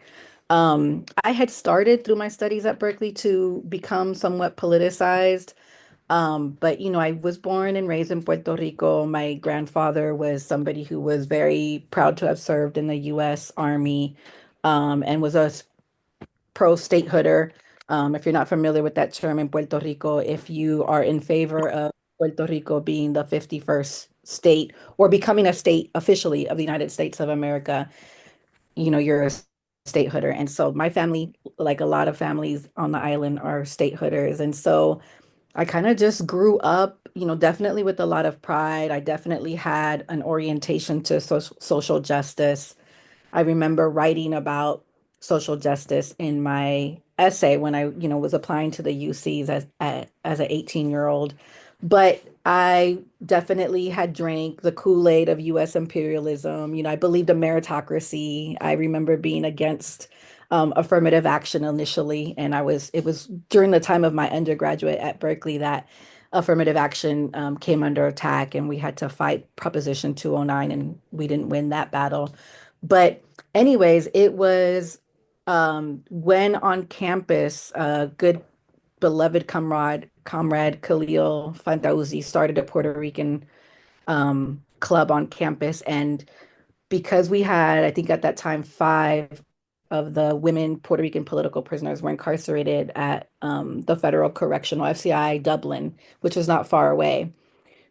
I had started through my studies at Berkeley to become somewhat politicized. But I was born and raised in Puerto Rico. My grandfather was somebody who was very proud to have served in the US Army, and was a pro-statehooder. If you're not familiar with that term in Puerto Rico, if you are in favor of Puerto Rico being the 51st state or becoming a state officially of the United States of America, you're a statehooder. And so my family, like a lot of families on the island, are statehooders. And so I kind of just grew up, definitely with a lot of pride. I definitely had an orientation to social justice. I remember writing about social justice in my essay when I, was applying to the UCs as an 18-year-old. But I definitely had drank the Kool-Aid of US imperialism. I believed in meritocracy. I remember being against affirmative action initially, and it was during the time of my undergraduate at Berkeley that affirmative action came under attack, and we had to fight Proposition 209, and we didn't win that battle. But anyways, it was when on campus, a good beloved comrade Khalil Fantauzi started a Puerto Rican club on campus, and because we had, I think at that time, five of the women Puerto Rican political prisoners were incarcerated at the Federal Correctional FCI Dublin, which was not far away.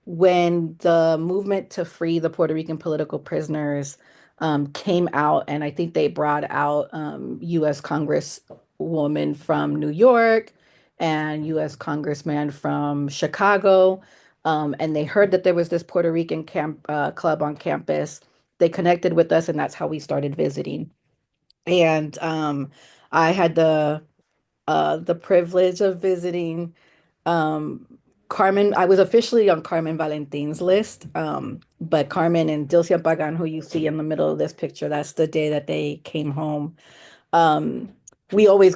When the movement to free the Puerto Rican political prisoners came out, and I think they brought out U.S. Congresswoman from New York and U.S. Congressman from Chicago, and they heard that there was this Puerto Rican club on campus. They connected with us, and that's how we started visiting. And I had the privilege of visiting um, Carmen. I was officially on Carmen Valentin's list, but Carmen and Dilcia Pagan, who you see in the middle of this picture, that's the day that they came home. Um, we always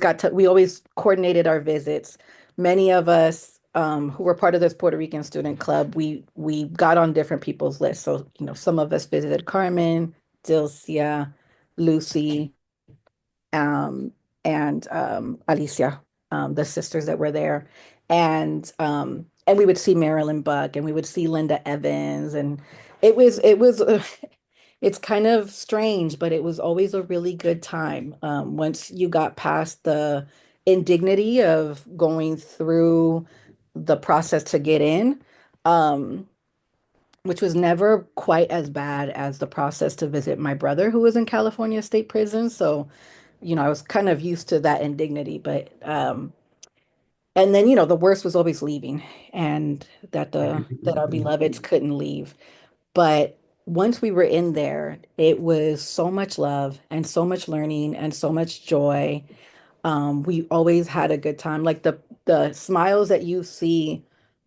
coordinated our visits. Many of us who were part of this Puerto Rican student club, we got on different people's lists. So, some of us visited Carmen, Dilcia, Lucy, um, and Alicia, the sisters that were there, and we would see Marilyn Buck, and we would see Linda Evans, and it was it's kind of strange, but it was always a really good time. Once you got past the indignity of going through the process to get in, um, which was never quite as bad as the process to visit my brother who was in California State Prison. So, I was kind of used to that indignity, but and then, the worst was always leaving, and that our beloveds couldn't leave. But once we were in there, it was so much love and so much learning and so much joy. We always had a good time. Like the smiles that you see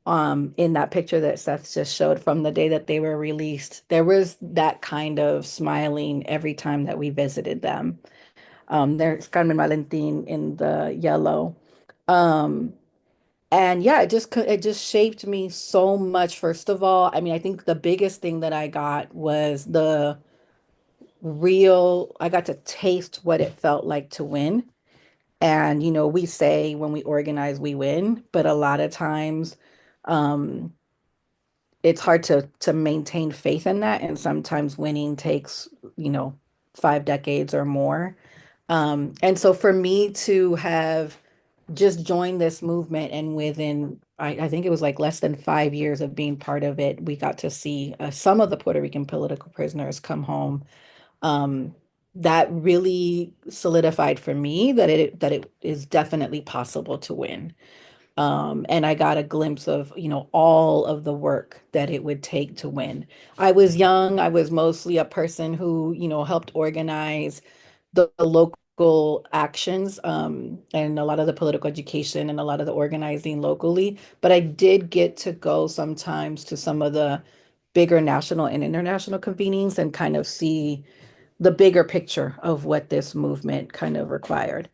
in that picture that Seth just showed from the day that they were released, there was that kind of smiling every time that we visited them. There's Carmen Valentin in the yellow. Um, and yeah, it just shaped me so much. First of all, I mean, I think the biggest thing that I got was I got to taste what it felt like to win. And, we say when we organize, we win, but a lot of times, um, it's hard to maintain faith in that. And sometimes winning takes, you know, 5 decades or more. And so for me to have just joined this movement, and within, I think it was like less than 5 years of being part of it, we got to see some of the Puerto Rican political prisoners come home. Um, that really solidified for me that it is definitely possible to win. And I got a glimpse of, all of the work that it would take to win. I was young. I was mostly a person who, helped organize the local actions, and a lot of the political education and a lot of the organizing locally. But I did get to go sometimes to some of the bigger national and international convenings and kind of see the bigger picture of what this movement kind of required.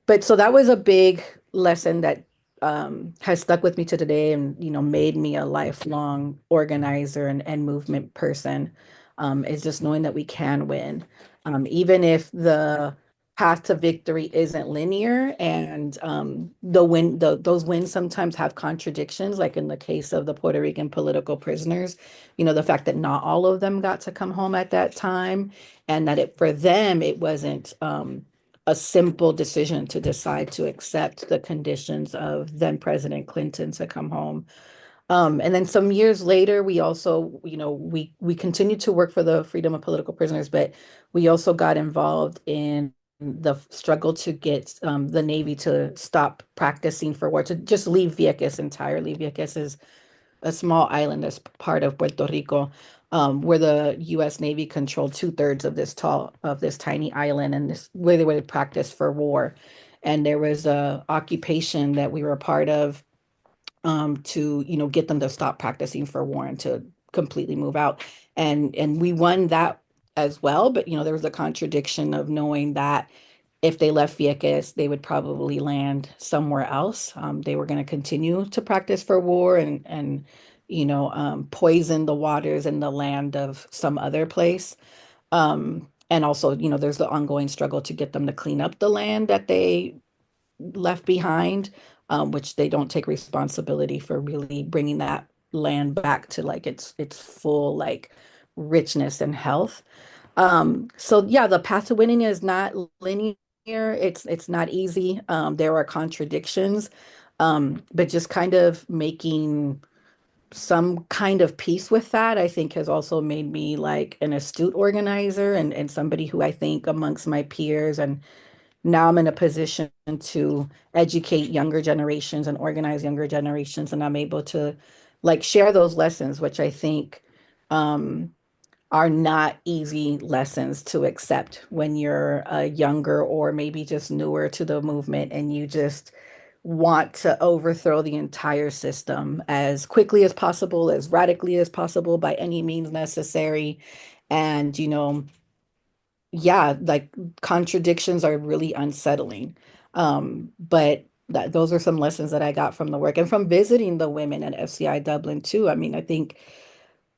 But so that was a big lesson that has stuck with me to today, and made me a lifelong organizer and movement person, is just knowing that we can win, even if the path to victory isn't linear, and those wins sometimes have contradictions, like in the case of the Puerto Rican political prisoners. The fact that not all of them got to come home at that time, and that for them it wasn't a simple decision to decide to accept the conditions of then President Clinton to come home. And then some years later, we also, we continued to work for the freedom of political prisoners, but we also got involved in the struggle to get the Navy to stop practicing for war, to just leave Vieques entirely. Vieques is a small island that's part of Puerto Rico, where the U.S. Navy controlled 2/3 of this tiny island, and this where they would practice for war. and there was a occupation that we were a part of to, get them to stop practicing for war and to completely move out. And we won that as well, but there was a contradiction of knowing that if they left Vieques, they would probably land somewhere else. They were going to continue to practice for war and poison the waters and the land of some other place. And also, there's the ongoing struggle to get them to clean up the land that they left behind, which they don't take responsibility for really bringing that land back to like its full like richness and health. So yeah, the path to winning is not linear. It's not easy. There are contradictions, but just kind of making some kind of peace with that, I think has also made me like an astute organizer and somebody who I think amongst my peers, and now I'm in a position to educate younger generations and organize younger generations, and I'm able to like share those lessons, which I think um, are not easy lessons to accept when you're younger or maybe just newer to the movement and you just want to overthrow the entire system as quickly as possible, as radically as possible, by any means necessary. And, yeah, like contradictions are really unsettling. But those are some lessons that I got from the work and from visiting the women at FCI Dublin too. I mean, I think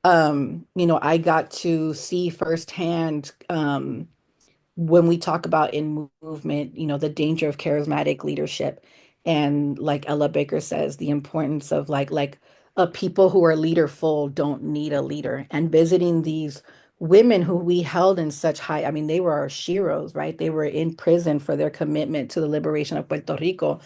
I got to see firsthand when we talk about in movement, the danger of charismatic leadership. And like Ella Baker says, the importance of like a people who are leaderful don't need a leader. And visiting these women who we held in such high, I mean, they were our sheroes, right? They were in prison for their commitment to the liberation of Puerto Rico.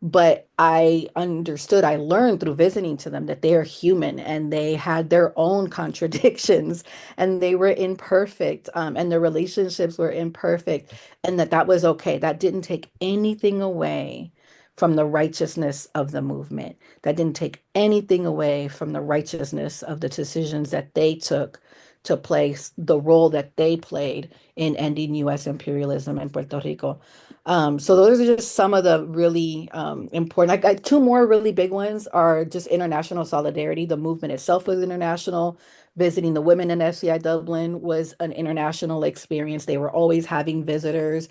But I understood, I learned through visiting to them that they are human and they had their own contradictions and they were imperfect, and the relationships were imperfect, and that was okay. That didn't take anything away from the righteousness of the movement. That didn't take anything away from the righteousness of the decisions that they took to place the role that they played in ending US imperialism in Puerto Rico. So those are just some of the really important. Like two more really big ones are just international solidarity. The movement itself was international. Visiting the women in FCI Dublin was an international experience. They were always having visitors.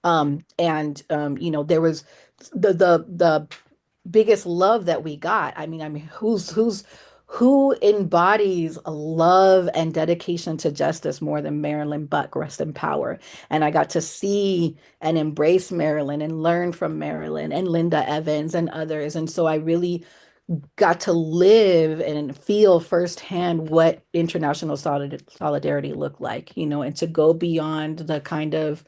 There was the biggest love that we got. I mean, who embodies a love and dedication to justice more than Marilyn Buck, rest in power? And I got to see and embrace Marilyn and learn from Marilyn and Linda Evans and others. And so I really got to live and feel firsthand what international solidarity looked like, and to go beyond the kind of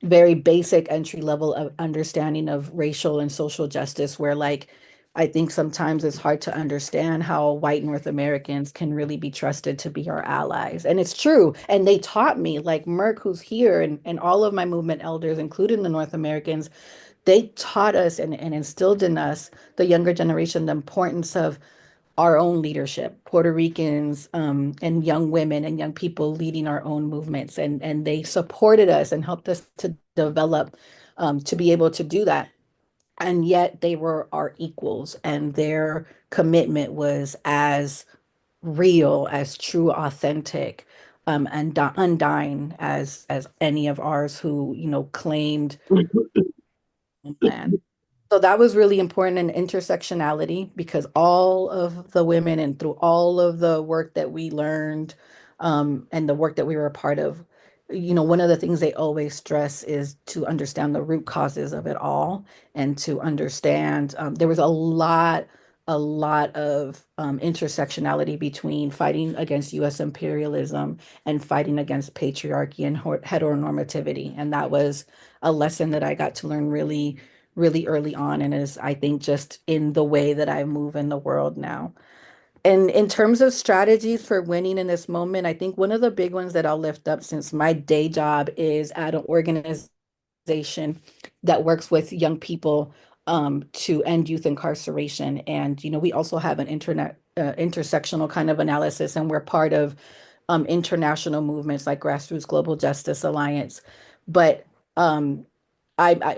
very basic entry level of understanding of racial and social justice, where like I think sometimes it's hard to understand how white North Americans can really be trusted to be our allies. And it's true. And they taught me, like Merck, who's here, and all of my movement elders, including the North Americans, they taught us and instilled in us, the younger generation, the importance of our own leadership, Puerto Ricans, and young women and young people leading our own movements. And they supported us and helped us to develop, to be able to do that. And yet they were our equals, and their commitment was as real, as true, authentic, and undying as any of ours who, claimed land. So that was really important in intersectionality, because all of the women and through all of the work that we learned, and the work that we were a part of, one of the things they always stress is to understand the root causes of it all, and to understand there was a lot of intersectionality between fighting against US imperialism and fighting against patriarchy and heteronormativity. And that was a lesson that I got to learn really really early on, and is I think just in the way that I move in the world now. And in terms of strategies for winning in this moment, I think one of the big ones that I'll lift up, since my day job is at an organization that works with young people to end youth incarceration. And, we also have an intersectional kind of analysis, and we're part of international movements like Grassroots Global Justice Alliance. But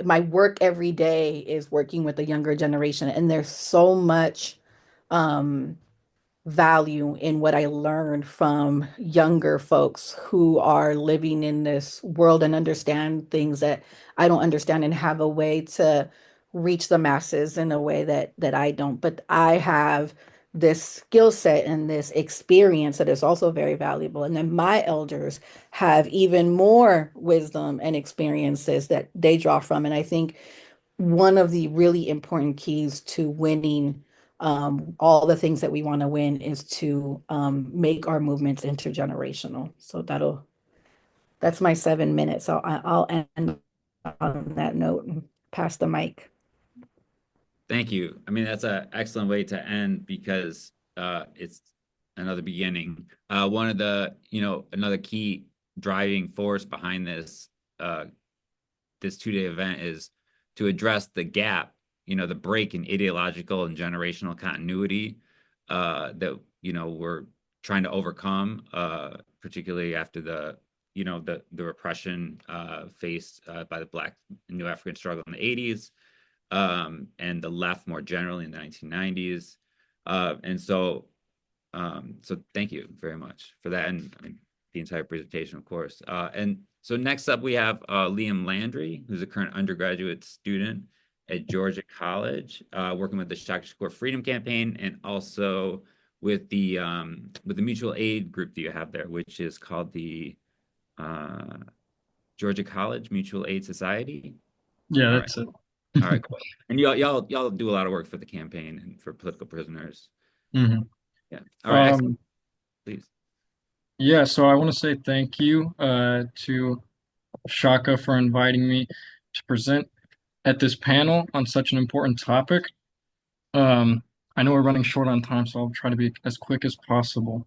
my work every day is working with the younger generation, and there's so much um value in what I learned from younger folks who are living in this world and understand things that I don't understand and have a way to reach the masses in a way that I don't. But I have this skill set and this experience that is also very valuable. And then my elders have even more wisdom and experiences that they draw from. And I think one of the really important keys to winning all the things that we want to win is to make our movements intergenerational. So that's my 7 minutes. So I'll end on that note and pass the mic. Thank you. I mean, that's an excellent way to end because it's another beginning. One of the, another key driving force behind this this 2-day event is to address the gap, the break in ideological and generational continuity that, we're trying to overcome, particularly after the repression faced by the Black and New African struggle in the 80s. And the left more generally in the 1990s. And so thank you very much for that and the entire presentation, of course. And so next up we have Liam Landry, who's a current undergraduate student at Georgia College, working with the Shaka Shakur Freedom Campaign and also with the mutual aid group that you have there, which is called the Georgia College Mutual Aid Society. Yeah, that's it. All right, cool. And y'all do a lot of work for the campaign and for political prisoners. Mm-hmm. Yeah. All right. Excellent. Please. Yeah. So I want to say thank you to Shaka for inviting me to present at this panel on such an important topic. I know we're running short on time, so I'll try to be as quick as possible.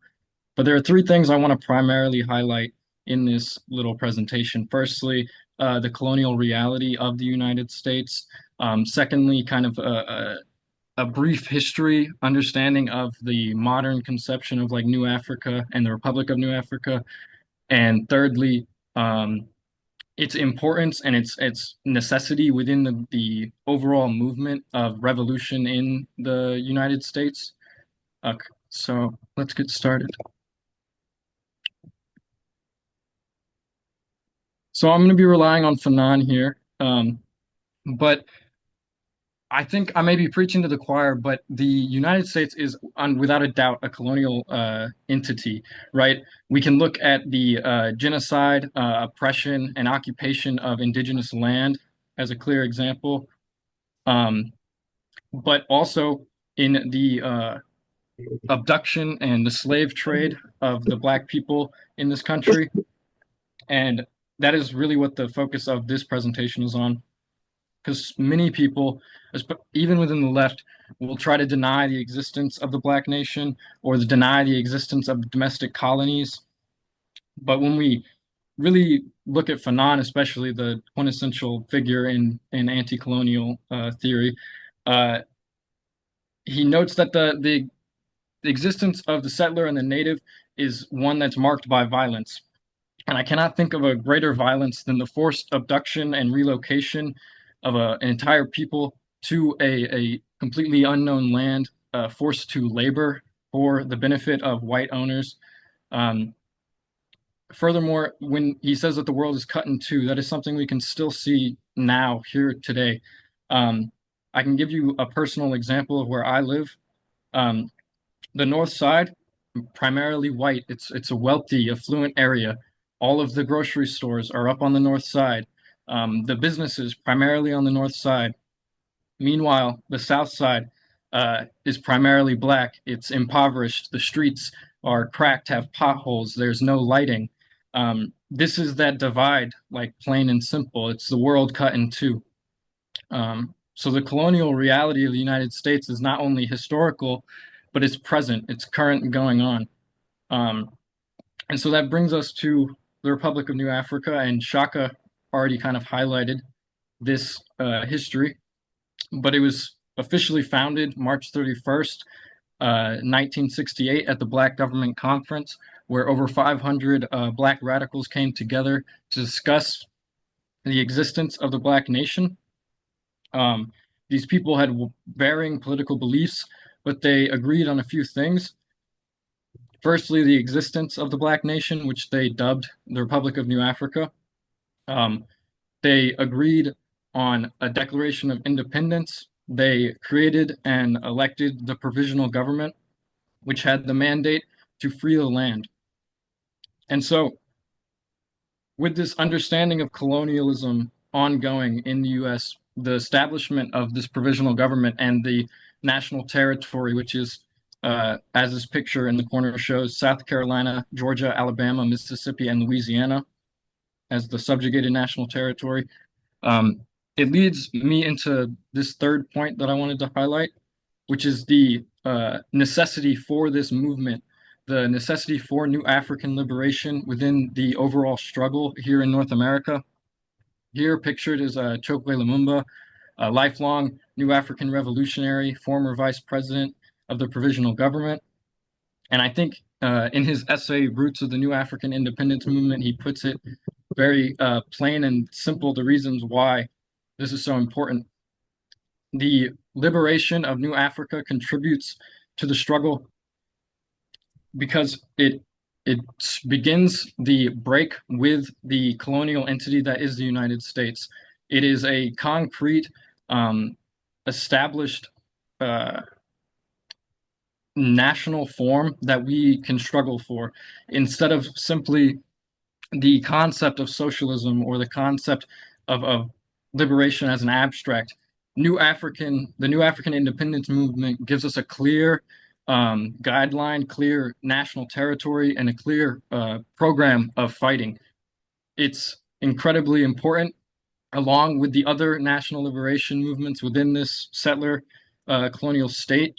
But there are 3 things I want to primarily highlight in this little presentation. Firstly, the colonial reality of the United States. Secondly, kind of a brief history, understanding of the modern conception of like New Africa and the Republic of New Africa. And thirdly, its importance and its necessity within the overall movement of revolution in the United States. So let's get started. So I'm going to be relying on Fanon here, but I think I may be preaching to the choir, but the United States is, without a doubt, a colonial entity, right? We can look at the genocide, oppression, and occupation of indigenous land as a clear example, but also in the abduction and the slave trade of the Black people in this country. And that is really what the focus of this presentation is on. Because many people, even within the left, will try to deny the existence of the Black nation or deny the existence of domestic colonies. But when we really look at Fanon, especially the quintessential figure in anti-colonial theory, he notes that the existence of the settler and the native is one that's marked by violence. And I cannot think of a greater violence than the forced abduction and relocation of an entire people to a completely unknown land, forced to labor for the benefit of white owners. Furthermore, when he says that the world is cut in two, that is something we can still see now, here, today. I can give you a personal example of where I live. The North Side, primarily white. It's a wealthy, affluent area. All of the grocery stores are up on the North Side. The businesses primarily on the North Side. Meanwhile, the South Side is primarily Black. It's impoverished. The streets are cracked, have potholes. There's no lighting. This is that divide, like plain and simple. It's the world cut in two. So the colonial reality of the United States is not only historical, but it's present, it's current and going on. And so that brings us to the Republic of New Africa, and Shaka already kind of highlighted this history, but it was officially founded March 31st, 1968 at the Black Government Conference, where over 500 Black radicals came together to discuss the existence of the Black nation. These people had varying political beliefs, but they agreed on a few things. Firstly, the existence of the Black nation, which they dubbed the Republic of New Africa. They agreed on a Declaration of Independence. They created and elected the provisional government, which had the mandate to free the land. And so, with this understanding of colonialism ongoing in the US, the establishment of this provisional government and the national territory, which is, as this picture in the corner shows, South Carolina, Georgia, Alabama, Mississippi, and Louisiana as the subjugated national territory. It leads me into this third point that I wanted to highlight, which is the necessity for this movement, the necessity for new African liberation within the overall struggle here in North America. Here pictured is Chokwe Lumumba, a lifelong new African revolutionary, former vice president of the provisional government. And I think in his essay, Roots of the New African Independence Movement, he puts it very plain and simple, the reasons why this is so important. The liberation of New Africa contributes to the struggle because it begins the break with the colonial entity that is the United States. It is a concrete, established national form that we can struggle for, instead of simply the concept of socialism or the concept of liberation as an abstract. The New African independence movement gives us a clear guideline, clear national territory, and a clear program of fighting. It's incredibly important, along with the other national liberation movements within this settler colonial state.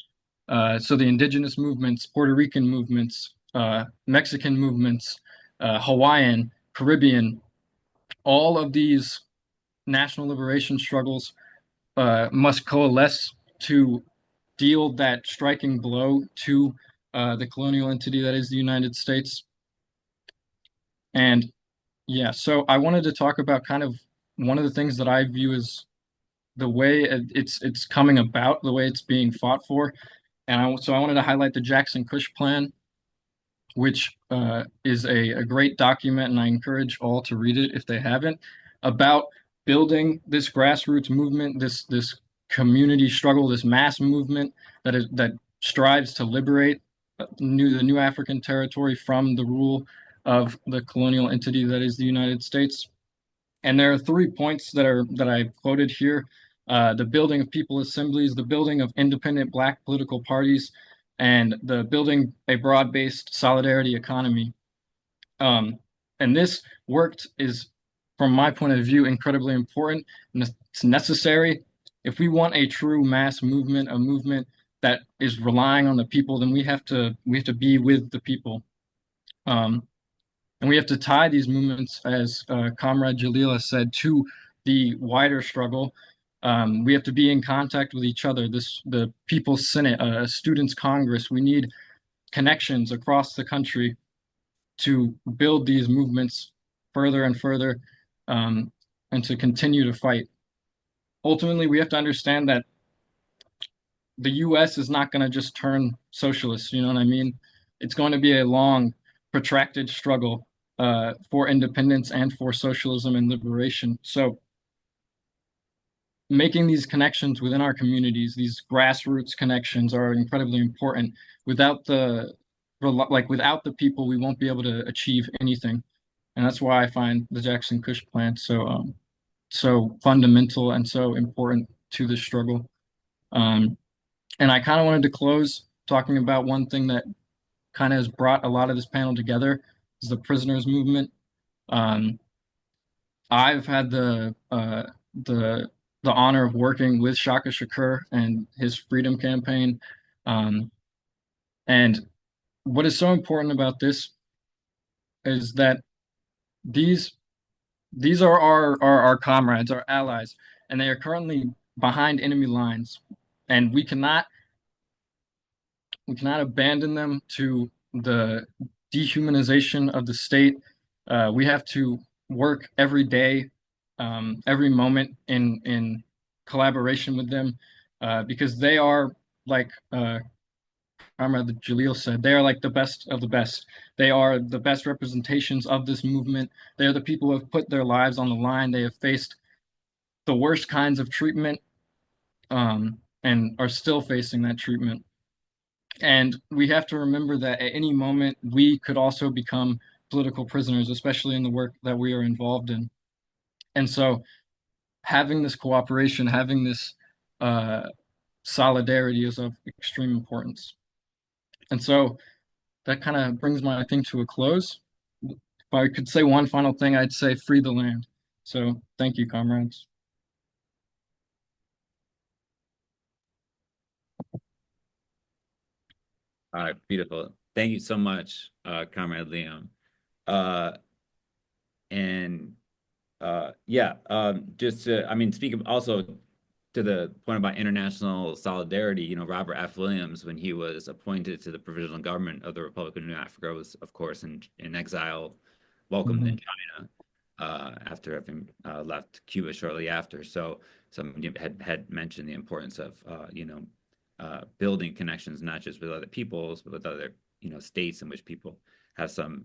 So the indigenous movements, Puerto Rican movements, Mexican movements, Hawaiian, Caribbean, all of these national liberation struggles must coalesce to deal that striking blow to the colonial entity that is the United States. And yeah, so I wanted to talk about kind of one of the things that I view as the way it's coming about, the way it's being fought for. And so I wanted to highlight the Jackson Kush Plan, which is a great document, and I encourage all to read it if they haven't, about building this grassroots movement, this community struggle, this mass movement that strives to liberate the new African territory from the rule of the colonial entity that is the United States. And there are 3 points that I quoted here: the building of people assemblies, the building of independent Black political parties, and the building a broad-based solidarity economy. And this is, from my point of view, incredibly important, and it's necessary. If we want a true mass movement, a movement that is relying on the people, then we have to be with the people. And we have to tie these movements, as Comrade Jalil has said, to the wider struggle. We have to be in contact with each other. The People's Senate, Students' Congress. We need connections across the country to build these movements further and further, and to continue to fight. Ultimately, we have to understand that the U.S. is not going to just turn socialist. You know what I mean? It's going to be a long, protracted struggle for independence and for socialism and liberation. So making these connections within our communities, these grassroots connections, are incredibly important. Without the people, we won't be able to achieve anything. And that's why I find the Jackson Kush Plan so fundamental and so important to this struggle. And I kind of wanted to close talking about one thing that kind of has brought a lot of this panel together, is the prisoners movement. I've had the honor of working with Shaka Shakur and his freedom campaign. And what is so important about this is that these are our comrades, our allies, and they are currently behind enemy lines, and we cannot abandon them to the dehumanization of the state. We have to work every day every moment in collaboration with them, because they are like Comrade Jalil said, they are like the best of the best. They are the best representations of this movement. They are the people who have put their lives on the line. They have faced the worst kinds of treatment, and are still facing that treatment. And we have to remember that at any moment we could also become political prisoners, especially in the work that we are involved in. And so having this cooperation, having this solidarity is of extreme importance. And so that kind of brings my thing to a close. If I could say one final thing, I'd say free the land. So thank you, comrades. All right, beautiful. Thank you so much, Comrade Liam. And yeah, just to, I mean, speak of also to the point about international solidarity, you know, Robert F. Williams, when he was appointed to the provisional government of the Republic of New Africa, was, of course, in exile, welcomed in China after having left Cuba shortly after. So somebody had mentioned the importance of, you know, building connections, not just with other peoples, but with other, you know, states in which people have some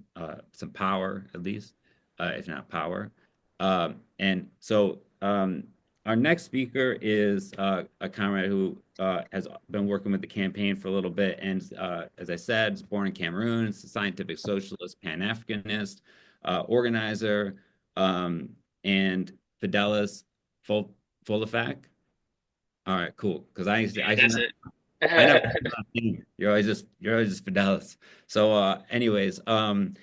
power, at least, if not power. And so our next speaker is a comrade who has been working with the campaign for a little bit. And as I said, is born in Cameroon, is a scientific socialist, Pan-Africanist, organizer, and Fidelis Folifac. All right, cool. Because That's it. I never you're always just Fidelis. So anyways, and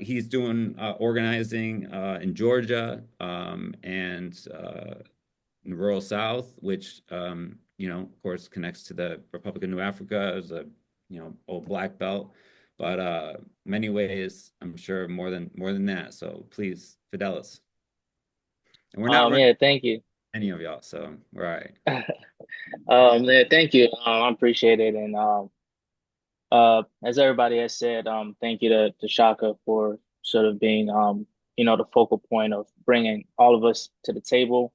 he's doing organizing in Georgia and in the rural South, which you know, of course, connects to the Republic of New Africa as a, you know, old black belt, but many ways, I'm sure more than that. So please, Fidelis. And we're not running Yeah, thank you. any of y'all, so we're all right. Yeah, thank you. I appreciate it. And as everybody has said, thank you to Shaka for sort of being, you know, the focal point of bringing all of us to the table.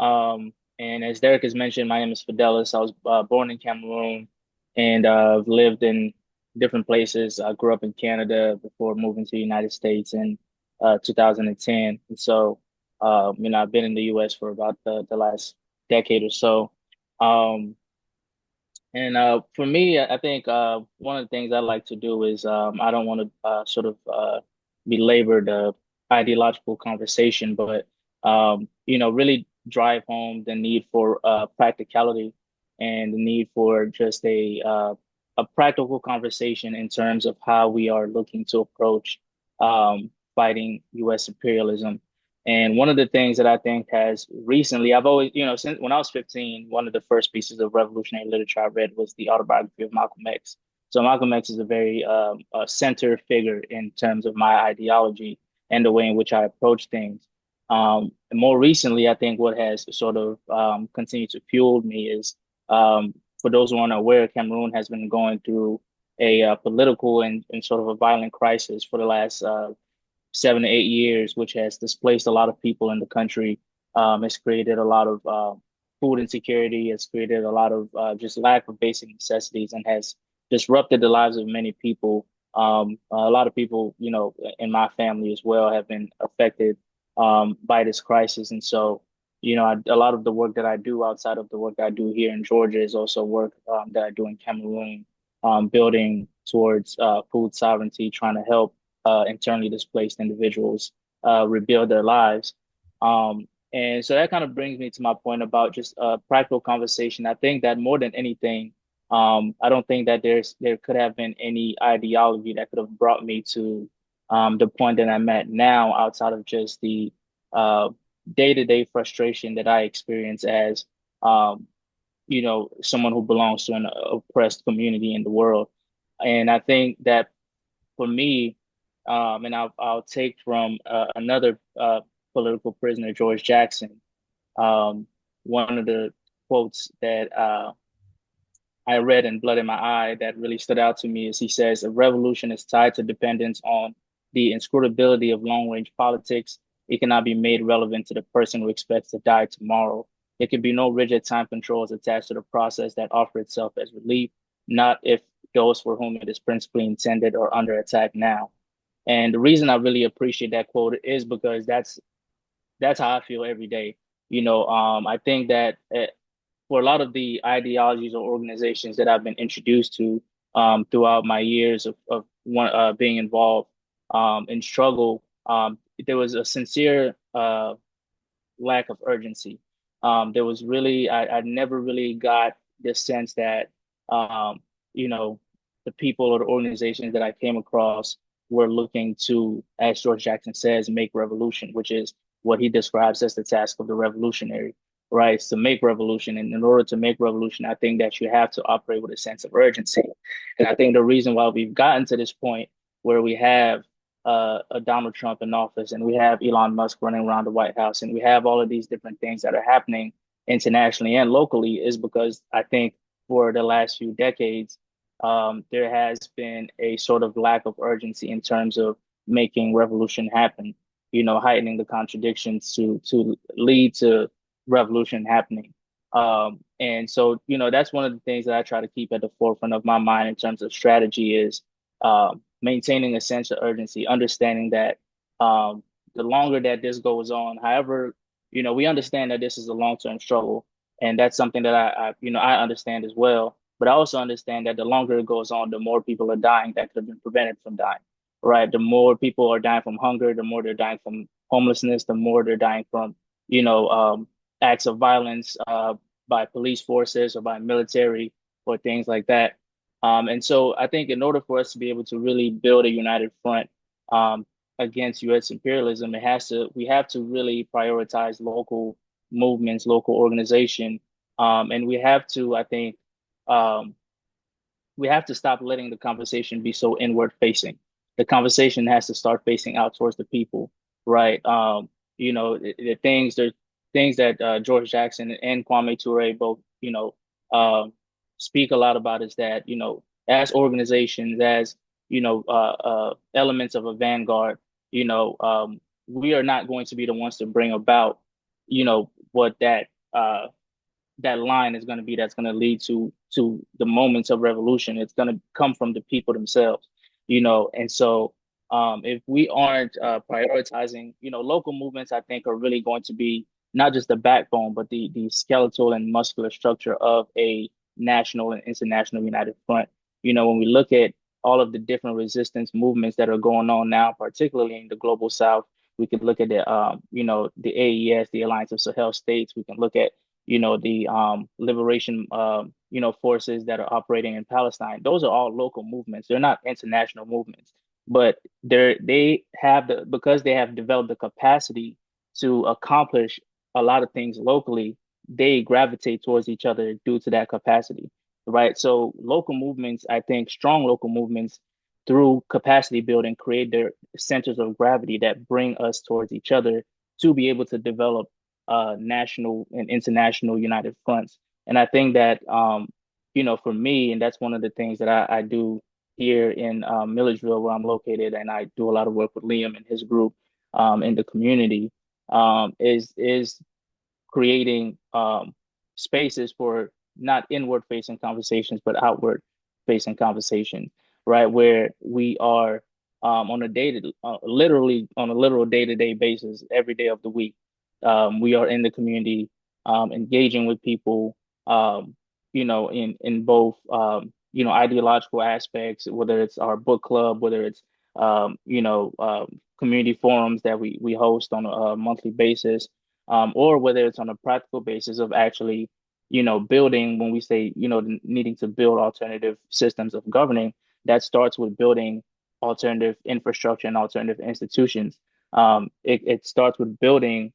And as Derek has mentioned, my name is Fidelis. I was born in Cameroon, and I've lived in different places. I grew up in Canada before moving to the United States in 2010. And so, you know, I've been in the US for about the last decade or so. Um, and for me, I think one of the things I like to do is I don't want to sort of belabor the ideological conversation, but you know, really drive home the need for practicality and the need for just a practical conversation in terms of how we are looking to approach fighting U.S. imperialism. And one of the things that I think has recently, I've always, you know, since when I was 15, one of the first pieces of revolutionary literature I read was the autobiography of Malcolm X. So Malcolm X is a very center figure in terms of my ideology and the way in which I approach things. And more recently, I think what has sort of continued to fuel me is, for those who aren't aware, Cameroon has been going through a political and sort of a violent crisis for the last 7 to 8 years, which has displaced a lot of people in the country. It's created a lot of food insecurity. It's created a lot of just lack of basic necessities and has disrupted the lives of many people. A lot of people, you know, in my family as well, have been affected by this crisis. And so, you know, a lot of the work that I do outside of the work I do here in Georgia is also work that I do in Cameroon, building towards food sovereignty, trying to help internally displaced individuals rebuild their lives. And so that kind of brings me to my point about just practical conversation. I think that more than anything, I don't think that there could have been any ideology that could have brought me to the point that I'm at now, outside of just the day-to-day frustration that I experience as you know, someone who belongs to an oppressed community in the world. And I think that for me, and I'll take from another political prisoner, George Jackson. One of the quotes that I read in Blood in My Eye that really stood out to me is he says, "A revolution is tied to dependence on the inscrutability of long-range politics It cannot be made relevant to the person who expects to die tomorrow. There can be no rigid time controls attached to the process that offer itself as relief, not if those for whom it is principally intended are under attack now. And the reason I really appreciate that quote is because that's how I feel every day. I think that for a lot of the ideologies or organizations that I've been introduced to throughout my years of being involved in struggle, there was a sincere lack of urgency. There was really, I never really got this sense that, um, you know, the people or the organizations that I came across were looking to, as George Jackson says, make revolution, which is what he describes as the task of the revolutionary, right? It's to make revolution. And in order to make revolution, I think that you have to operate with a sense of urgency. And I think the reason why we've gotten to this point where we have a Donald Trump in office, and we have Elon Musk running around the White House, and we have all of these different things that are happening internationally and locally, is because I think for the last few decades, there has been a sort of lack of urgency in terms of making revolution happen. Heightening the contradictions to lead to revolution happening. And so, that's one of the things that I try to keep at the forefront of my mind in terms of strategy is maintaining a sense of urgency, understanding that the longer that this goes on, however, we understand that this is a long-term struggle, and that's something that I understand as well. But I also understand that the longer it goes on, the more people are dying that could have been prevented from dying, right? The more people are dying from hunger, the more they're dying from homelessness, the more they're dying from, acts of violence by police forces or by military or things like that. And so I think in order for us to be able to really build a united front against U.S. imperialism, we have to really prioritize local movements, local organization, and we have to, I think, we have to stop letting the conversation be so inward facing. The conversation has to start facing out towards the people, right? There's things that George Jackson and Kwame Ture both, speak a lot about is that, as organizations, as, elements of a vanguard, we are not going to be the ones to bring about, what that line is going to be that's going to lead to the moments of revolution. It's going to come from the people themselves, and so if we aren't prioritizing, local movements, I think are really going to be not just the backbone, but the skeletal and muscular structure of a national and international united front. When we look at all of the different resistance movements that are going on now, particularly in the global South, we can look at the AES, the Alliance of Sahel States. We can look at, the liberation, forces that are operating in Palestine. Those are all local movements. They're not international movements, but because they have developed the capacity to accomplish a lot of things locally, they gravitate towards each other due to that capacity, right? So local movements, I think strong local movements through capacity building create their centers of gravity that bring us towards each other to be able to develop national and international united fronts. And I think that, for me, and that's one of the things that I do here in Milledgeville, where I'm located, and I do a lot of work with Liam and his group in the community, is creating spaces for not inward facing conversations, but outward facing conversations, right? Where we are literally on a literal day-to-day basis, every day of the week. We are in the community, engaging with people, in both, ideological aspects, whether it's our book club, whether it's, community forums that we host on a monthly basis, or whether it's on a practical basis of actually, building, when we say, needing to build alternative systems of governing, that starts with building alternative infrastructure and alternative institutions. It starts with building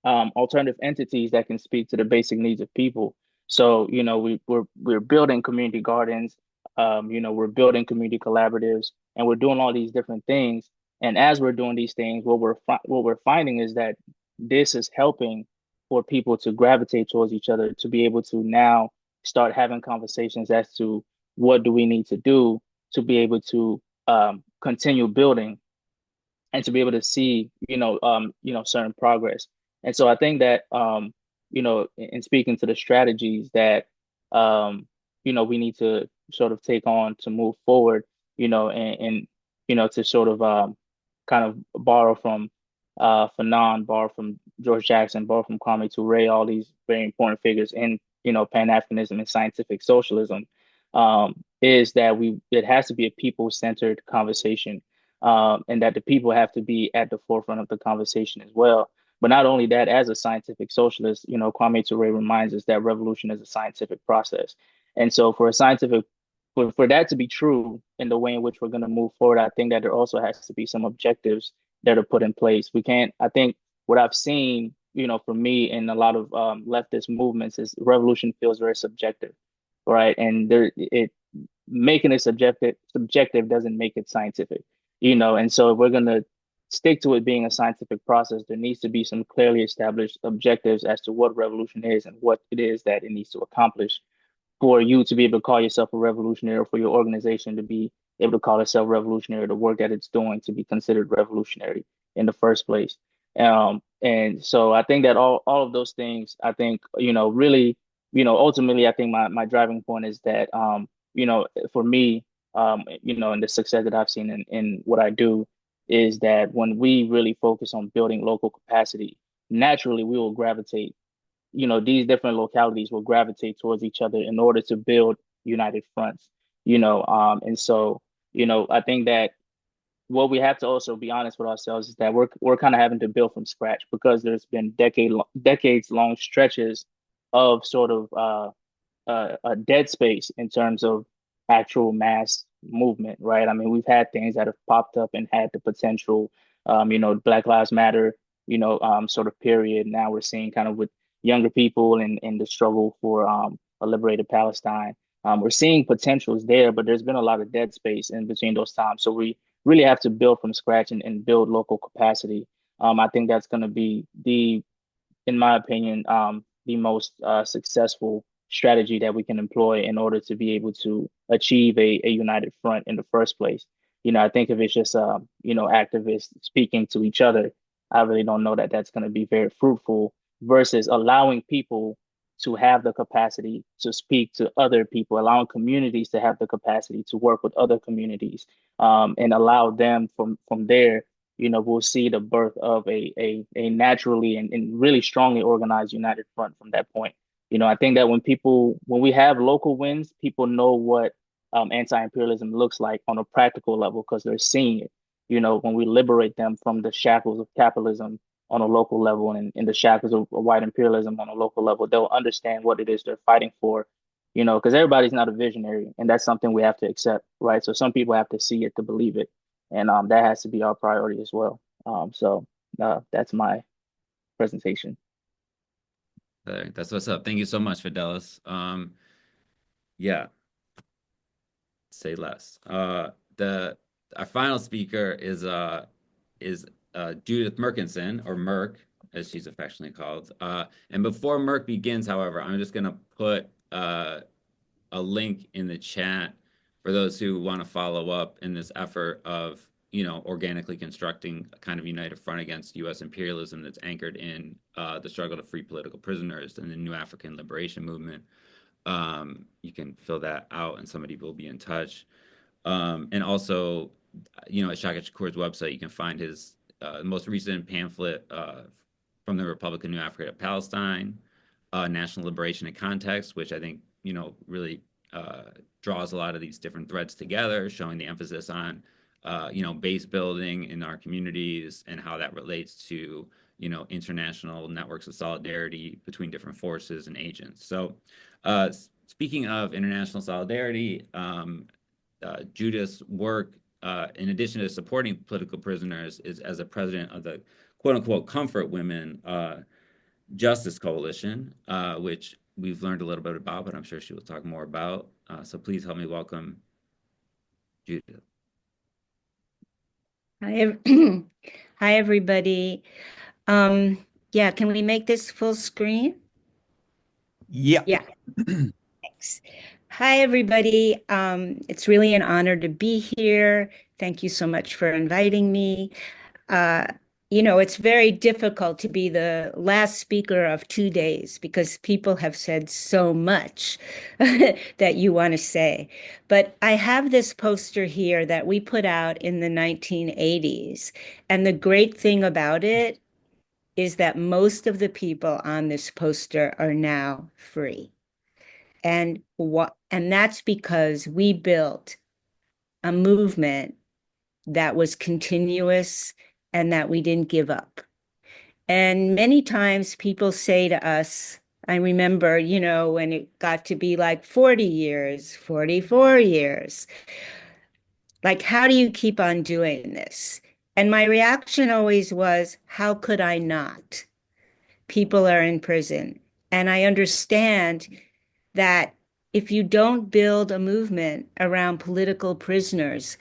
alternative entities that can speak to the basic needs of people. So, we're building community gardens, we're building community collaboratives, and we're doing all these different things. And as we're doing these things, what we're finding is that this is helping for people to gravitate towards each other, to be able to now start having conversations as to what do we need to do to be able to continue building and to be able to see, certain progress. And so I think that, in speaking to the strategies that, we need to sort of take on to move forward, to sort of kind of borrow from Fanon, borrow from George Jackson, borrow from Kwame Ture, all these very important figures in, Pan-Africanism and scientific socialism, is that it has to be a people-centered conversation, and that the people have to be at the forefront of the conversation as well. But not only that, as a scientific socialist, Kwame Ture reminds us that revolution is a scientific process. And so for that to be true in the way in which we're going to move forward, I think that there also has to be some objectives that are put in place. I think what I've seen, for me in a lot of leftist movements is revolution feels very subjective, right? And making it subjective doesn't make it scientific, and so if we're going to stick to it being a scientific process, there needs to be some clearly established objectives as to what revolution is and what it is that it needs to accomplish for you to be able to call yourself a revolutionary, or for your organization to be able to call itself revolutionary, the work that it's doing to be considered revolutionary in the first place. And so I think that all of those things, I think, really, ultimately, I think my driving point is that, for me, and the success that I've seen in what I do is that when we really focus on building local capacity, naturally we will gravitate, these different localities will gravitate towards each other in order to build united fronts, and so, I think that what we have to also be honest with ourselves is that we're kind of having to build from scratch, because there's been decades long stretches of sort of a dead space in terms of actual mass movement, right? I mean, we've had things that have popped up and had the potential, Black Lives Matter, sort of period. Now we're seeing kind of with younger people and the struggle for a liberated Palestine. We're seeing potentials there, but there's been a lot of dead space in between those times. So we really have to build from scratch and build local capacity. I think that's going to be in my opinion, the most successful strategy that we can employ in order to be able to achieve a united front in the first place. I think if it's just, activists speaking to each other, I really don't know that that's going to be very fruitful, versus allowing people to have the capacity to speak to other people, allowing communities to have the capacity to work with other communities, and allow them from there, we'll see the birth of a naturally and really strongly organized united front from that point. I think that when we have local wins, people know what anti-imperialism looks like on a practical level, because they're seeing it. When we liberate them from the shackles of capitalism on a local level and in the shackles of white imperialism on a local level, they'll understand what it is they're fighting for, because everybody's not a visionary, and that's something we have to accept, right? So some people have to see it to believe it, and that has to be our priority as well. So that's my presentation. That's what's up. Thank you so much, Fidelis. Yeah, say less. Our final speaker is Judith Mirkson, or Mirk, as she's affectionately called. And before Mirk begins, however, I'm just going to put a link in the chat for those who want to follow up in this effort of, organically constructing a kind of united front against U.S. imperialism that's anchored in the struggle to free political prisoners and the New African Liberation Movement. You can fill that out, and somebody will be in touch. And also, at Shaka Shakur's website, you can find his most recent pamphlet from the Republic of New Africa Palestine, National Liberation in Context, which I think, really draws a lot of these different threads together, showing the emphasis on, base building in our communities and how that relates to, international networks of solidarity between different forces and agents. So speaking of international solidarity, Judith's work, in addition to supporting political prisoners, is as a president of the quote-unquote Comfort Women Justice Coalition, which we've learned a little bit about, but I'm sure she will talk more about. So please help me welcome Judith. Hi, hi everybody. Yeah, can we make this full screen? Yeah. Yeah. Thanks. Hi, everybody. It's really an honor to be here. Thank you so much for inviting me. it's very difficult to be the last speaker of 2 days because people have said so much that you want to say. But I have this poster here that we put out in the 1980s. And the great thing about it is that most of the people on this poster are now free. And that's because we built a movement that was continuous and that we didn't give up. And many times people say to us, I remember, when it got to be like 40 years, 44 years, like, how do you keep on doing this? And my reaction always was, how could I not? People are in prison. And I understand that if you don't build a movement around political prisoners,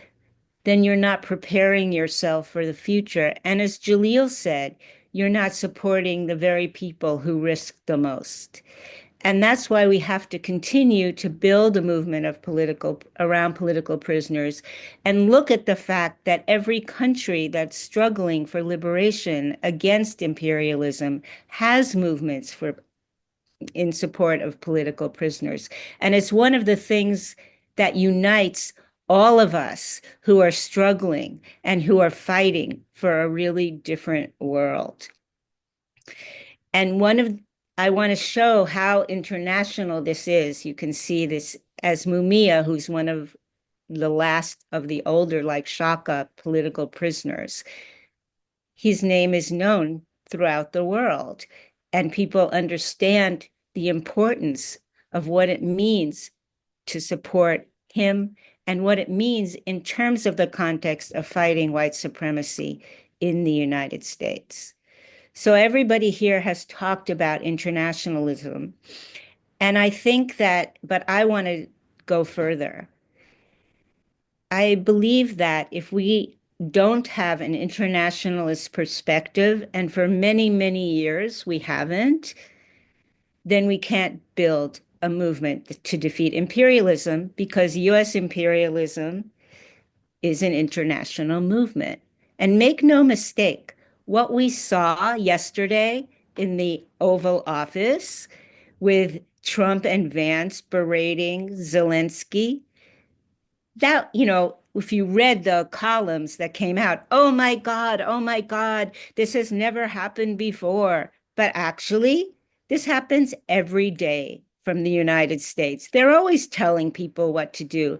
then you're not preparing yourself for the future. And as Jalil said, you're not supporting the very people who risk the most. And that's why we have to continue to build a movement of around political prisoners and look at the fact that every country that's struggling for liberation against imperialism has movements in support of political prisoners. And it's one of the things that unites all of us who are struggling and who are fighting for a really different world. And I want to show how international this is. You can see this as Mumia, who's one of the last of the older, like Shaka, political prisoners. His name is known throughout the world, and people understand the importance of what it means to support him and what it means in terms of the context of fighting white supremacy in the United States. So everybody here has talked about internationalism. And I think but I want to go further. I believe that if we don't have an internationalist perspective, and for many, many years we haven't, then we can't build a movement to defeat imperialism, because US imperialism is an international movement. And make no mistake, what we saw yesterday in the Oval Office with Trump and Vance berating Zelensky, that, if you read the columns that came out, oh my God, this has never happened before. But actually, this happens every day from the United States. They're always telling people what to do.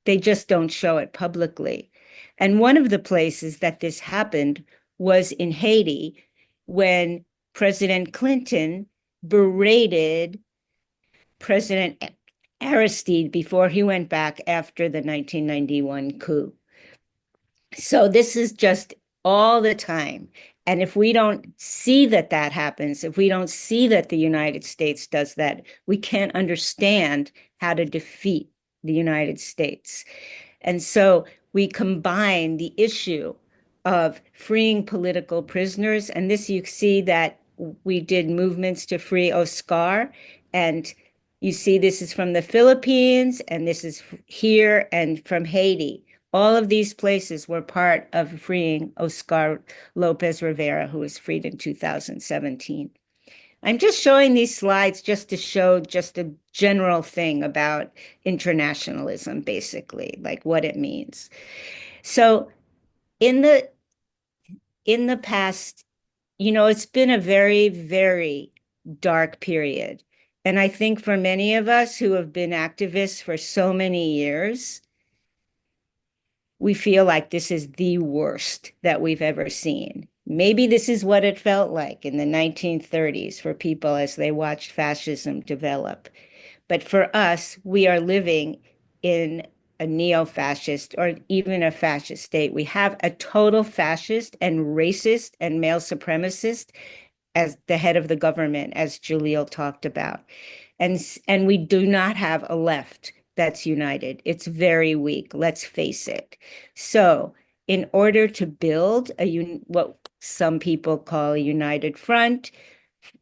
They just don't show it publicly. And one of the places that this happened was in Haiti, when President Clinton berated President Aristide before he went back after the 1991 coup. So this is just all the time. And if we don't see that happens, if we don't see that the United States does that, we can't understand how to defeat the United States. And so we combine the issue of freeing political prisoners. And this, you see that we did movements to free Oscar. And you see this is from the Philippines, and this is here and from Haiti. All of these places were part of freeing Oscar Lopez Rivera, who was freed in 2017. I'm just showing these slides just to show just a general thing about internationalism, basically, like what it means. So in the past, it's been a very, very dark period. And I think for many of us who have been activists for so many years, we feel like this is the worst that we've ever seen. Maybe this is what it felt like in the 1930s for people as they watched fascism develop. But for us, we are living in a neo-fascist or even a fascist state. We have a total fascist and racist and male supremacist as the head of the government, as Jalil talked about. And we do not have a left that's united. It's very weak, let's face it. So in order to build what some people call a united front,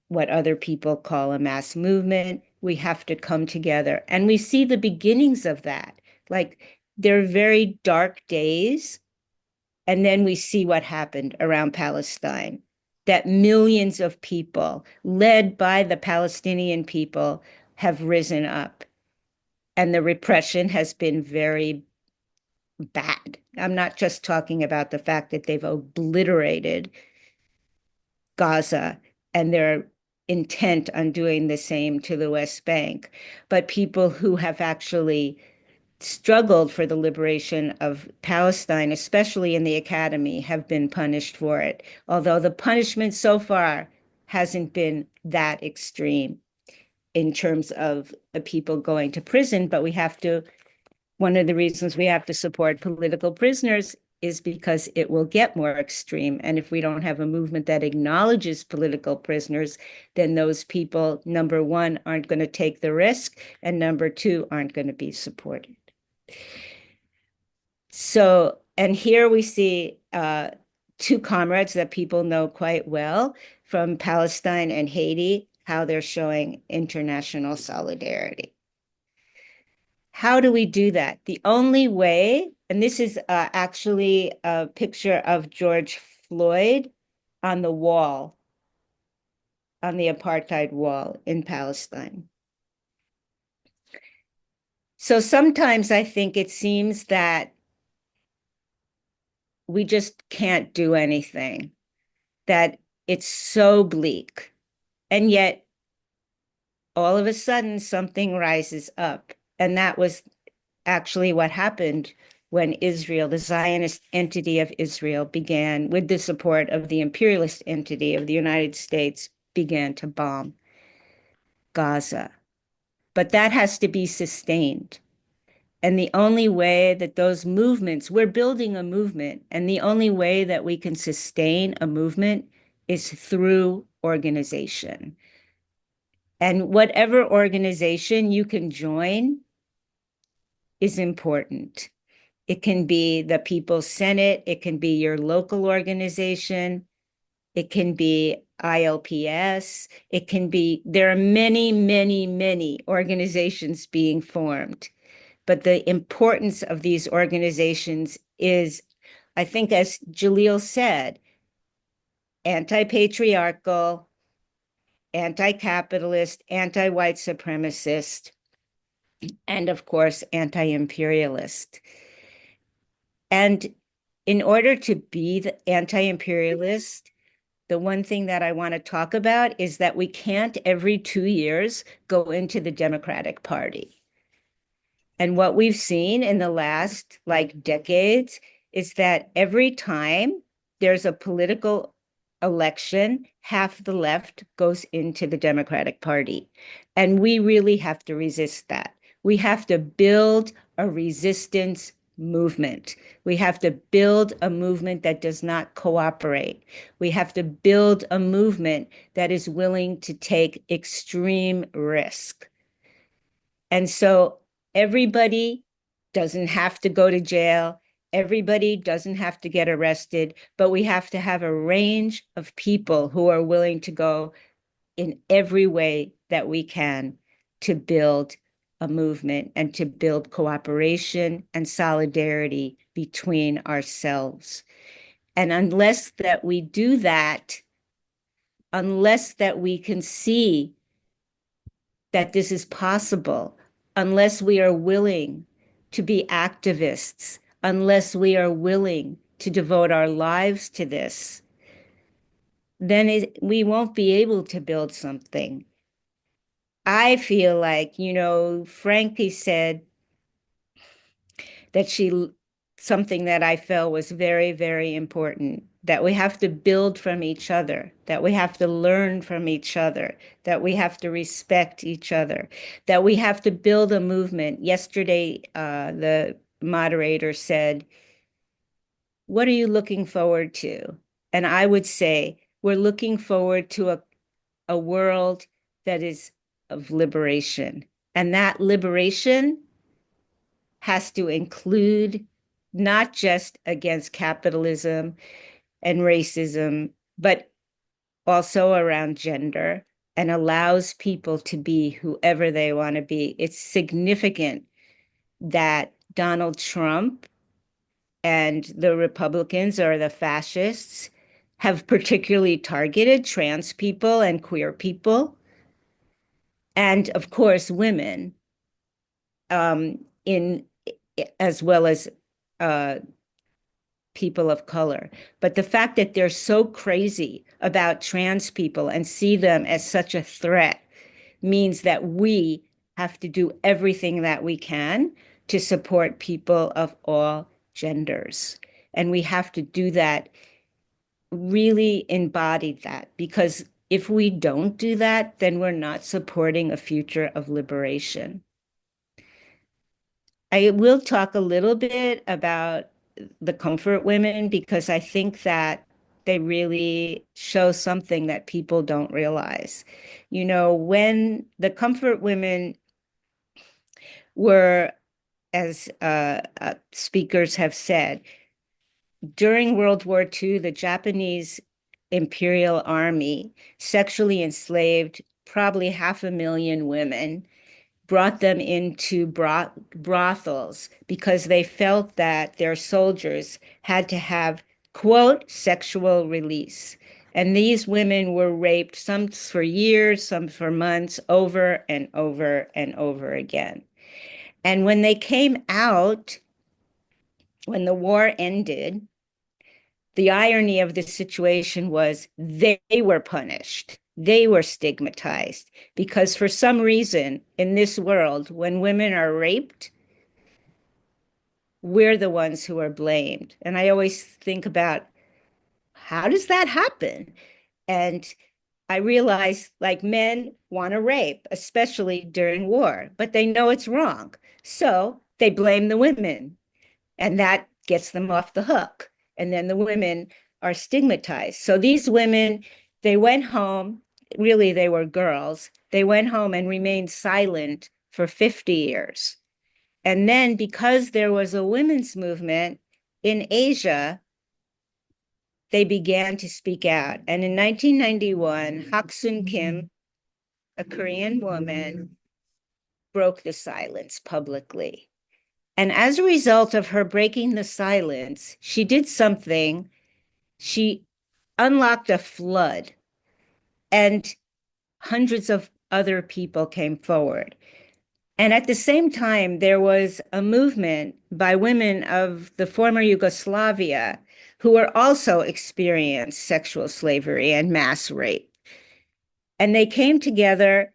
what other people call a mass movement, we have to come together. And we see the beginnings of that. Like, there are very dark days, And then we see what happened around Palestine, that millions of people, led by the Palestinian people, have risen up. And the repression has been very bad. I'm not just talking about the fact that they've obliterated Gaza and they're intent on doing the same to the West Bank, but people who have actually struggled for the liberation of Palestine, especially in the academy, have been punished for it. Although the punishment so far hasn't been that extreme in terms of people going to prison, but we have to, one of the reasons we have to support political prisoners is because it will get more extreme. And if we don't have a movement that acknowledges political prisoners, then those people, number one, aren't going to take the risk, and number two, aren't going to be supported. So, and here we see two comrades that people know quite well from Palestine and Haiti, how they're showing international solidarity. How do we do that? The only way, and this is actually a picture of George Floyd on the wall, on the apartheid wall in Palestine. So sometimes I think it seems that we just can't do anything, that it's so bleak. And yet, all of a sudden, something rises up. And that was actually what happened when Israel, the Zionist entity of Israel, began, with the support of the imperialist entity of the United States, began to bomb Gaza. But that has to be sustained. And the only way that those movements, we're building a movement, and the only way that we can sustain a movement is through organization. And whatever organization you can join is important. It can be the People's Senate, it can be your local organization, it can be ILPS, it can be, there are many, many, many organizations being formed. But the importance of these organizations is, I think, as Jalil said, anti-patriarchal, anti-capitalist, anti-white supremacist, and of course, anti-imperialist. And in order to be the anti-imperialist, the one thing that I want to talk about is that we can't every 2 years go into the Democratic Party. And what we've seen in the last decades is that every time there's a political election, half the left goes into the Democratic Party. And we really have to resist that. We have to build a resistance movement. We have to build a movement that does not cooperate. We have to build a movement that is willing to take extreme risk. And so everybody doesn't have to go to jail. Everybody doesn't have to get arrested, but we have to have a range of people who are willing to go in every way that we can to build a movement and to build cooperation and solidarity between ourselves. And unless that we do that, unless that we can see that this is possible, unless we are willing to be activists, unless we are willing to devote our lives to this, then we won't be able to build something. I feel like, Frankie said that something that I felt was very, very important, that we have to build from each other, that we have to learn from each other, that we have to respect each other, that we have to build a movement. Yesterday, the moderator said, "What are you looking forward to?" And I would say, we're looking forward to a world that is of liberation. And that liberation has to include not just against capitalism and racism, but also around gender, and allows people to be whoever they want to be. It's significant that Donald Trump and the Republicans or the fascists have particularly targeted trans people and queer people, and of course women, in as well as people of color. But the fact that they're so crazy about trans people and see them as such a threat means that we have to do everything that we can to support people of all genders. And we have to do that, really embody that, because if we don't do that, then we're not supporting a future of liberation. I will talk a little bit about the comfort women because I think that they really show something that people don't realize. You know, when the comfort women were, as speakers have said, during World War II, the Japanese Imperial Army sexually enslaved probably 500,000 women, brought them into brothels because they felt that their soldiers had to have, quote, sexual release. And these women were raped, some for years, some for months, over and over and over again. And when they came out, when the war ended, the irony of the situation was they were punished. They were stigmatized because for some reason in this world, when women are raped, we're the ones who are blamed. And I always think about, how does that happen? And I realize, like, men want to rape, especially during war, but they know it's wrong. So they blame the women, and that gets them off the hook. And then the women are stigmatized. So these women, they went home, really, they were girls. They went home and remained silent for 50 years. And then because there was a women's movement in Asia, they began to speak out. And in 1991, Haksun Kim, a Korean woman, broke the silence publicly. And as a result of her breaking the silence, she did something. She unlocked a flood, and hundreds of other people came forward. And at the same time, there was a movement by women of the former Yugoslavia who were also experienced sexual slavery and mass rape. And they came together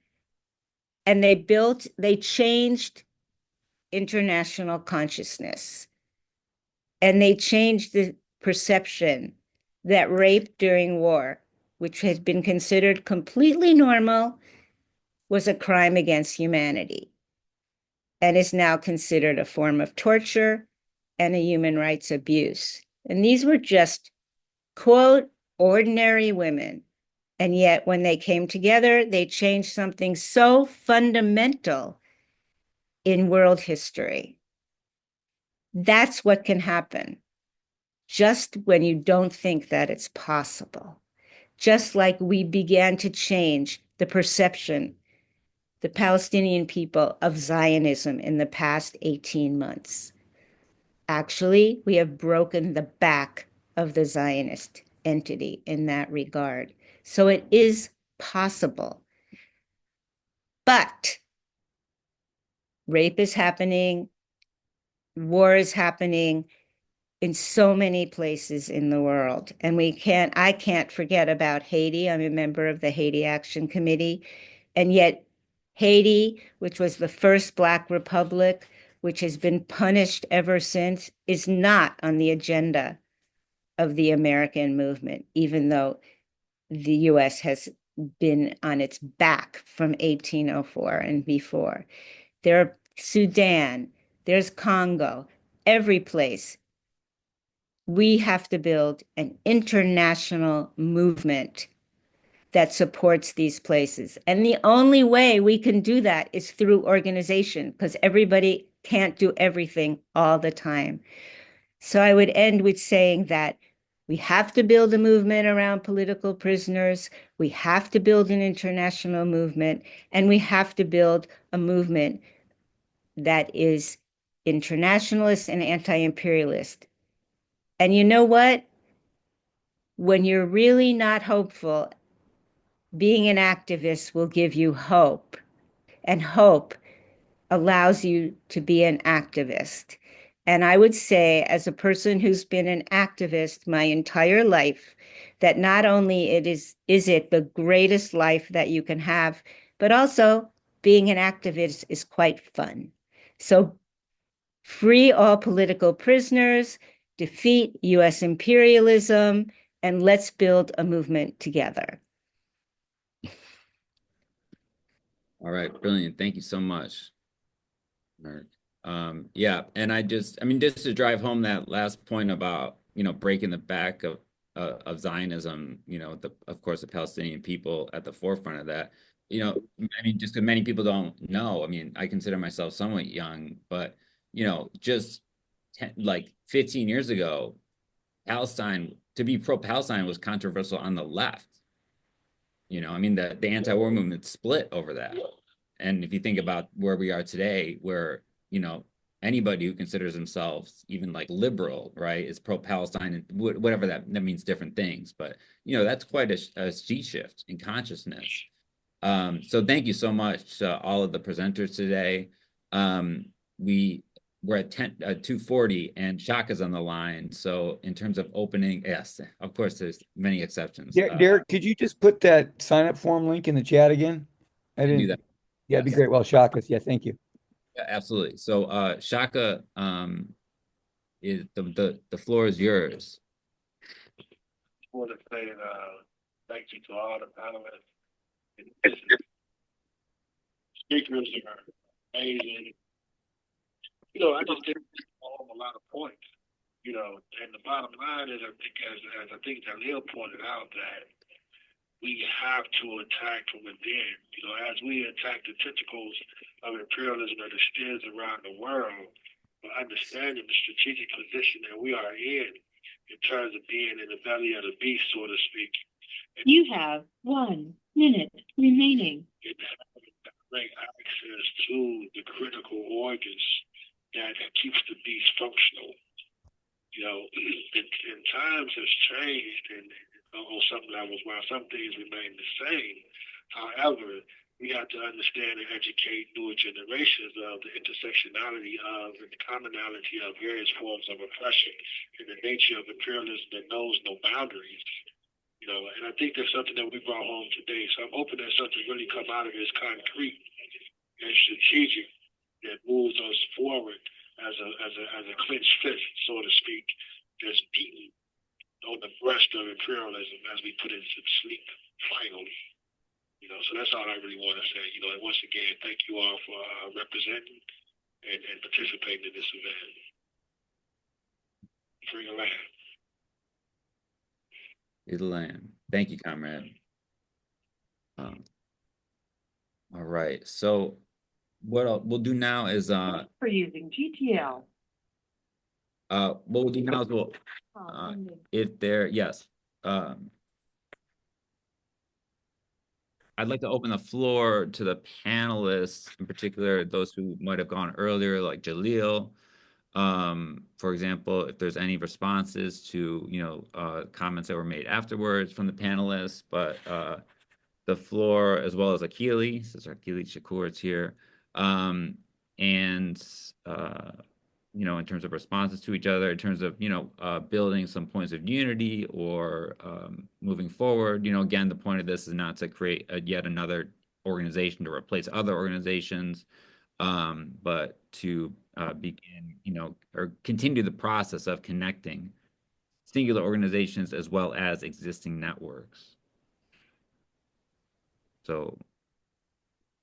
and they changed international consciousness. And they changed the perception that rape during war, which had been considered completely normal, was a crime against humanity and is now considered a form of torture and a human rights abuse. And these were just, quote, ordinary women. And yet when they came together, they changed something so fundamental in world history. That's what can happen just when you don't think that it's possible. Just like we began to change the perception, the Palestinian people, of Zionism in the past 18 months. Actually, we have broken the back of the Zionist entity in that regard. So it is possible. But rape is happening, war is happening in so many places in the world. And I can't forget about Haiti. I'm a member of the Haiti Action Committee. And yet Haiti, which was the first Black republic, which has been punished ever since, is not on the agenda of the American movement, even though the US has been on its back from 1804 and before. There are Sudan, there's Congo, every place. We have to build an international movement that supports these places. And the only way we can do that is through organization, because everybody can't do everything all the time. So I would end with saying that we have to build a movement around political prisoners. We have to build an international movement, and we have to build a movement that is internationalist and anti-imperialist. And you know what? When you're really not hopeful, being an activist will give you hope. And hope allows you to be an activist. And I would say, as a person who's been an activist my entire life, that not only is it the greatest life that you can have, but also being an activist is quite fun. So free all political prisoners, defeat US imperialism, and let's build a movement together. All right, brilliant. Thank you so much, Merk. Yeah, and I mean, just to drive home that last point about, breaking the back of Zionism, of course, the Palestinian people at the forefront of that. I mean, just because many people don't know. I mean, I consider myself somewhat young, but just 15 years ago, Palestine, to be pro-Palestine was controversial on the left. I mean, the anti-war movement split over that. And if you think about where we are today, where, anybody who considers themselves even like liberal, right, is pro-Palestine and whatever that means, different things. But, that's quite a sea shift in consciousness. So thank you so much to all of the presenters today. We're at 2:40 and Shaka's on the line. So in terms of opening, yes, of course, there's many exceptions. Derek, could you just put that sign up form link in the chat again? I do didn't. that. Yeah, it'd be great. Well, Shaka's. Yeah, thank you. Yeah, absolutely. So Shaka, is the floor is yours. I want to say thank you to all the panelists. Speakers are amazing. I just didn't home a lot of points. And the bottom line is, I think, as I think Jalil pointed out, that we have to attack from within. As we attack the tentacles of imperialism that extends around the world, but understanding the strategic position that we are in terms of being in the belly of the beast, so to speak. You have 1 minute remaining. And having direct access to the critical organs that keeps the beast functional. And times has changed, and on some levels, while some things remain the same. However, we have to understand and educate newer generations of the intersectionality of and the commonality of various forms of oppression and the nature of imperialism that knows no boundaries. And I think that's something that we brought home today. So I'm hoping that something really come out of this concrete and strategic that moves us forward as a clenched fist, so to speak, that's beaten on the breast of imperialism as we put it to sleep, finally. So that's all I really want to say. And once again, thank you all for representing and participating in this event. Free the land. Free the land. Thank you, comrade. All right. So what we'll do now is For using GTL. what we'll do now is if there, yes. I'd like to open the floor to the panelists, in particular, those who might have gone earlier, like Jalil. For example, if there's any responses to, comments that were made afterwards from the panelists, but the floor, as well as Akili, since Akili Shakur is here, and in terms of responses to each other, in terms of, building some points of unity or moving forward. Again, the point of this is not to create yet another organization to replace other organizations, but to begin, or continue the process of connecting singular organizations as well as existing networks. So.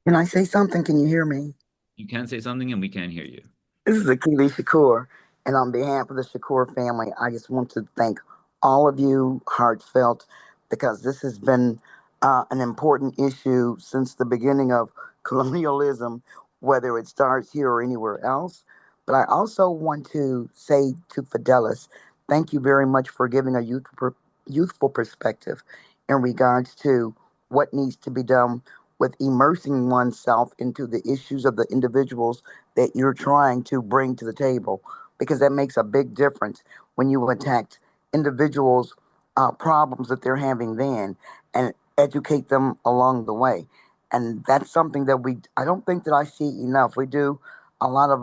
Can I say something? Can you hear me? You can say something and we can hear you. This is Akili Shakur, and on behalf of the Shakur family, I just want to thank all of you heartfelt, because this has been an important issue since the beginning of colonialism, whether it starts here or anywhere else. But I also want to say to Fidelis, thank you very much for giving a youthful perspective in regards to what needs to be done with immersing oneself into the issues of the individuals that you're trying to bring to the table, because that makes a big difference when you attacked individuals' problems that they're having then and educate them along the way. And that's something that I don't think that I see enough. We do a lot of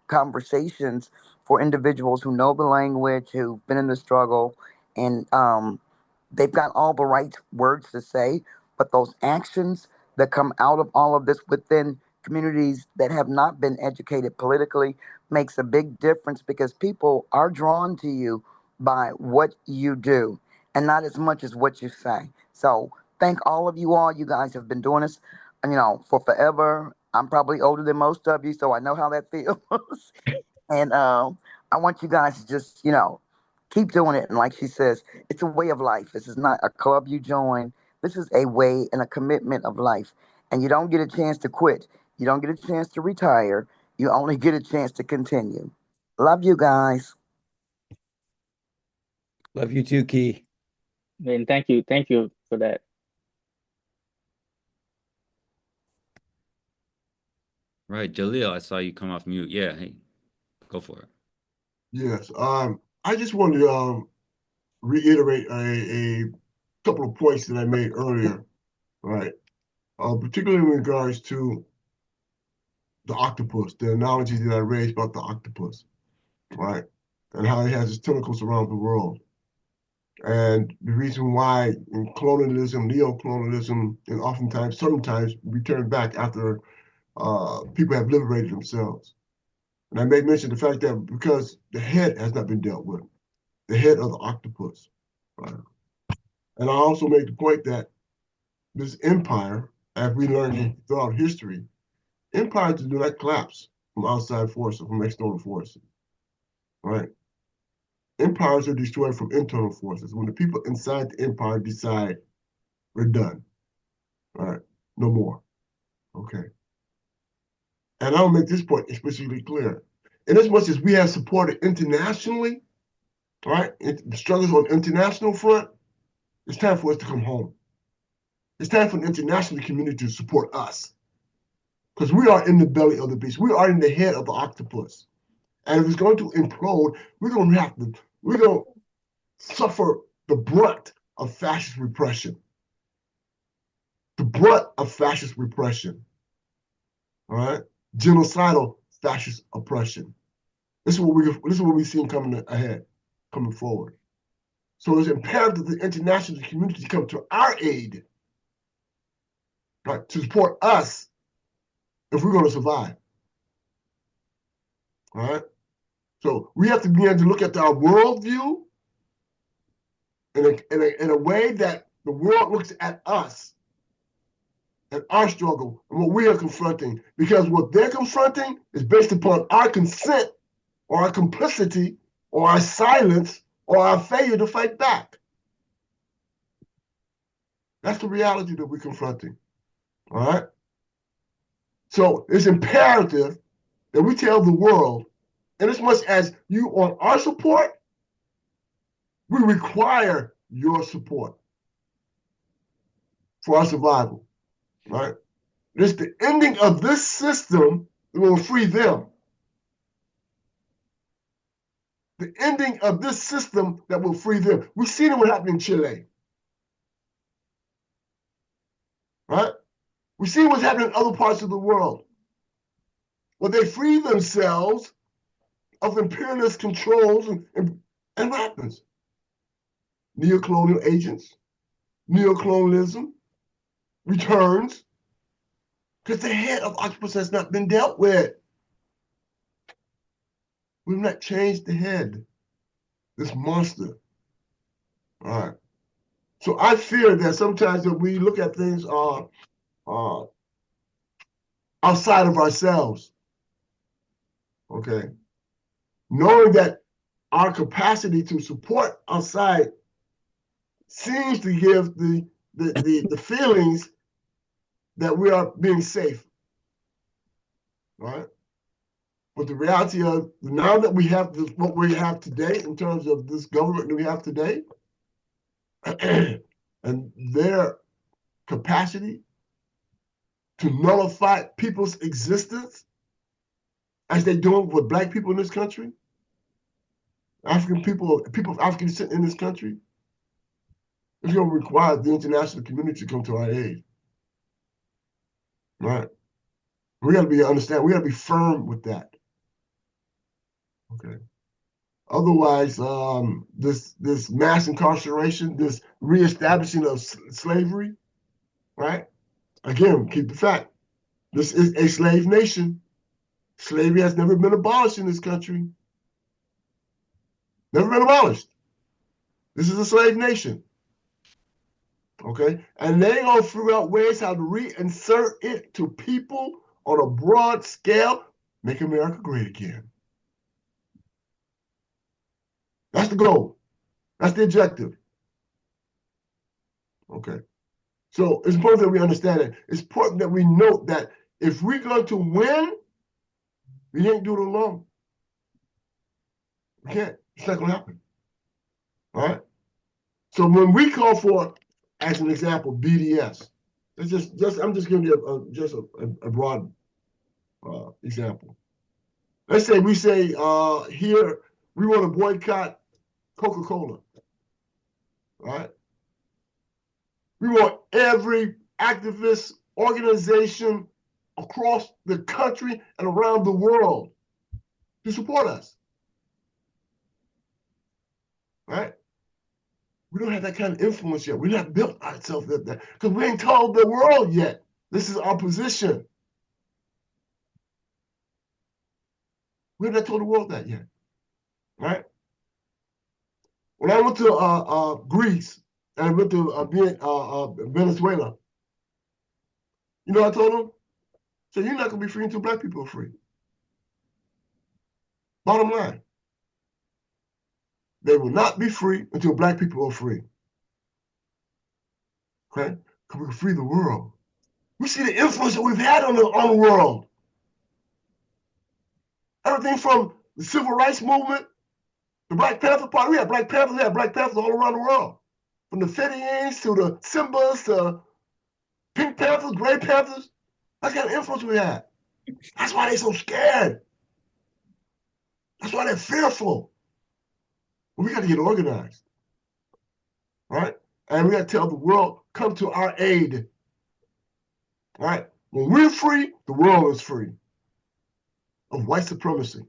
conversations for individuals who know the language, who've been in the struggle, and they've got all the right words to say, but those actions that come out of all of this within communities that have not been educated politically makes a big difference, because people are drawn to you by what you do and not as much as what you say. So thank all of you all. You guys have been doing this, for forever. I'm probably older than most of you, so I know how that feels. And I want you guys to just, keep doing it. And like she says, it's a way of life. This is not a club you join. This is a way and a commitment of life. And you don't get a chance to quit. You don't get a chance to retire. You only get a chance to continue. Love you guys. Love you too, Key. And thank you for that. Right, Jalil, I saw you come off mute. Yeah, hey, go for it. Yes. I just wanted to reiterate a couple of points that I made earlier, right? Particularly in regards to the octopus, the analogy that I raised about the octopus, right? And how it has its tentacles around the world. And the reason why in colonialism, neo-colonialism, and oftentimes, sometimes return back after people have liberated themselves. And I may mention the fact that because the head has not been dealt with, the head of the octopus, right? And I also made the point that this empire, as we learned throughout history, empires do not collapse from outside forces, from external forces, right? Empires are destroyed from internal forces. When the people inside the empire decide, we're done, right? No more, okay? And I'll make this point especially clear. In as much as we have supported internationally, right, the struggles on the international front, it's time for us to come home. It's time for the international community to support us, because we are in the belly of the beast. We are in the head of the octopus. And if it's going to implode, we're going to suffer the brunt of fascist repression. The brunt of fascist repression. All right? Genocidal fascist oppression. This is what we've seen coming ahead, coming forward. So it's imperative that the international community come to our aid, right, to support us if we're going to survive. All right? So we have to begin to look at our worldview in a way that the world looks at us and our struggle and what we are confronting, because what they're confronting is based upon our consent or our complicity or our silence or our failure to fight back. That's the reality that we're confronting. All right? So it's imperative that we tell the world, and as much as you want our support, we require your support for our survival, right? It's the ending of this system that will free them. The ending of this system that will free them. We've seen it what happened in Chile, right? We see what's happening in other parts of the world, where they free themselves of imperialist controls, and what happens? Neo-colonial agents, neo-colonialism returns, because the head of octopus has not been dealt with. We've not changed the head, this monster. All right. So I fear that sometimes that we look at things outside of ourselves, okay? Knowing that our capacity to support outside seems to give the feelings that we are being safe, right? But the reality of now that we have what we have today in terms of this government that we have today, and their capacity to nullify people's existence, as they do with Black people in this country, African people of African descent in this country, it's going to require the international community to come to our aid. Right? We got to we got to be firm with that. Okay. Otherwise, this mass incarceration, this reestablishing of slavery, right? Again, keep the fact. This is a slave nation. Slavery has never been abolished in this country. Never been abolished. This is a slave nation. Okay? And they gonna figure out ways how to reinsert it to people on a broad scale, make America great again. That's the goal. That's the objective. Okay. So it's important that we understand it. It's important that we note that if we're going to win, we can't do it alone. We can't. It's not going to happen. All right? So when we call for, as an example, BDS, it's just I'm just giving you a broad example. Let's say we say here we want to boycott Coca-Cola. Right? We want every activist organization across the country and around the world to support us. Right? We don't have that kind of influence yet. We're not built ourselves like that because we ain't told the world yet. This is our position. We have not told the world that yet. Right? When I went to Greece and I went to Venezuela, you know what I told them? So you're not going to be free until black people are free. Bottom line. They will not be free until black people are free. Okay? Because we can free the world. We see the influence that we've had on the world. Everything from the civil rights movement, the Black Panther Party. We had Black Panthers all around the world. From the Fidelis to the Simbas to Pink Panthers, Gray Panthers. That's the kind of influence we had. That's why they're so scared. That's why they're fearful. We got to get organized. Right? And we got to tell the world, come to our aid. Right? When we're free, the world is free of white supremacy.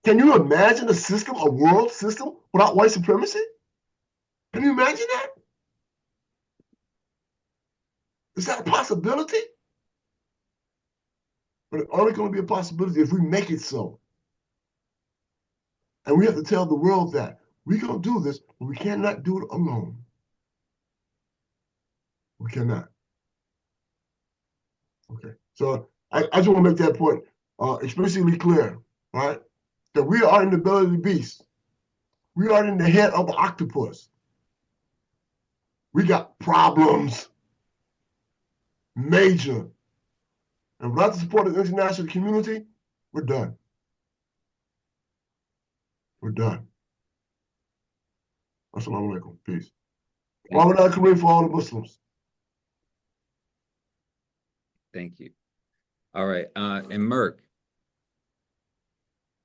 Can you imagine a system, a world system, without white supremacy? Can you imagine that? Is that a possibility? But it's only going to be a possibility if we make it so. And we have to tell the world that we're going to do this, but we cannot do it alone. We cannot. Okay. So I just want to make that point explicitly clear, right? That we are in the belly of the beast. We are in the head of the octopus. We got problems. Major. And without the support of the international community, we're done. We're done. Assalamu alaikum. Peace. Ramadan Kareem for all the Muslims. Thank you. All right. And Merk,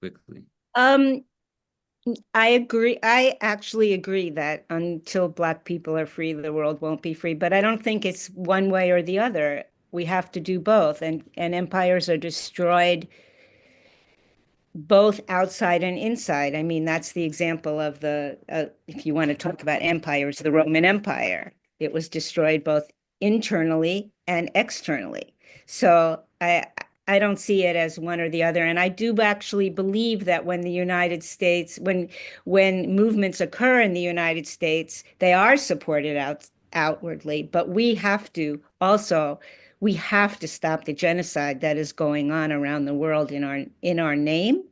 quickly. I agree. I actually agree that until Black people are free, the world won't be free. But I don't think it's one way or the other. We have to do both. And empires are destroyed both outside and inside. I mean, that's the example of if you want to talk about empires, the Roman Empire. It was destroyed both internally and externally. So I don't see it as one or the other. And I do actually believe that when the United States, when movements occur in the United States, they are supported outwardly, but we have to stop the genocide that is going on around the world in our name.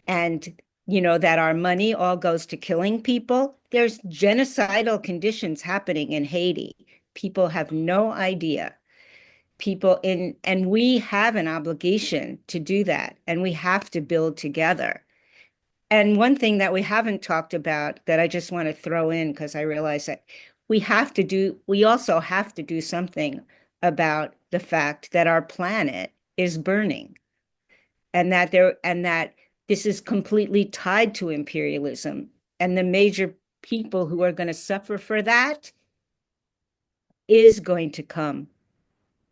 And that our money all goes to killing people. There's genocidal conditions happening in Haiti. People have no idea. And we have an obligation to do that, and we have to build together. And one thing that we haven't talked about that I just want to throw in, because I realize that we also have to do something about the fact that our planet is burning, and that this is completely tied to imperialism. And the major people who are going to suffer for that is going to come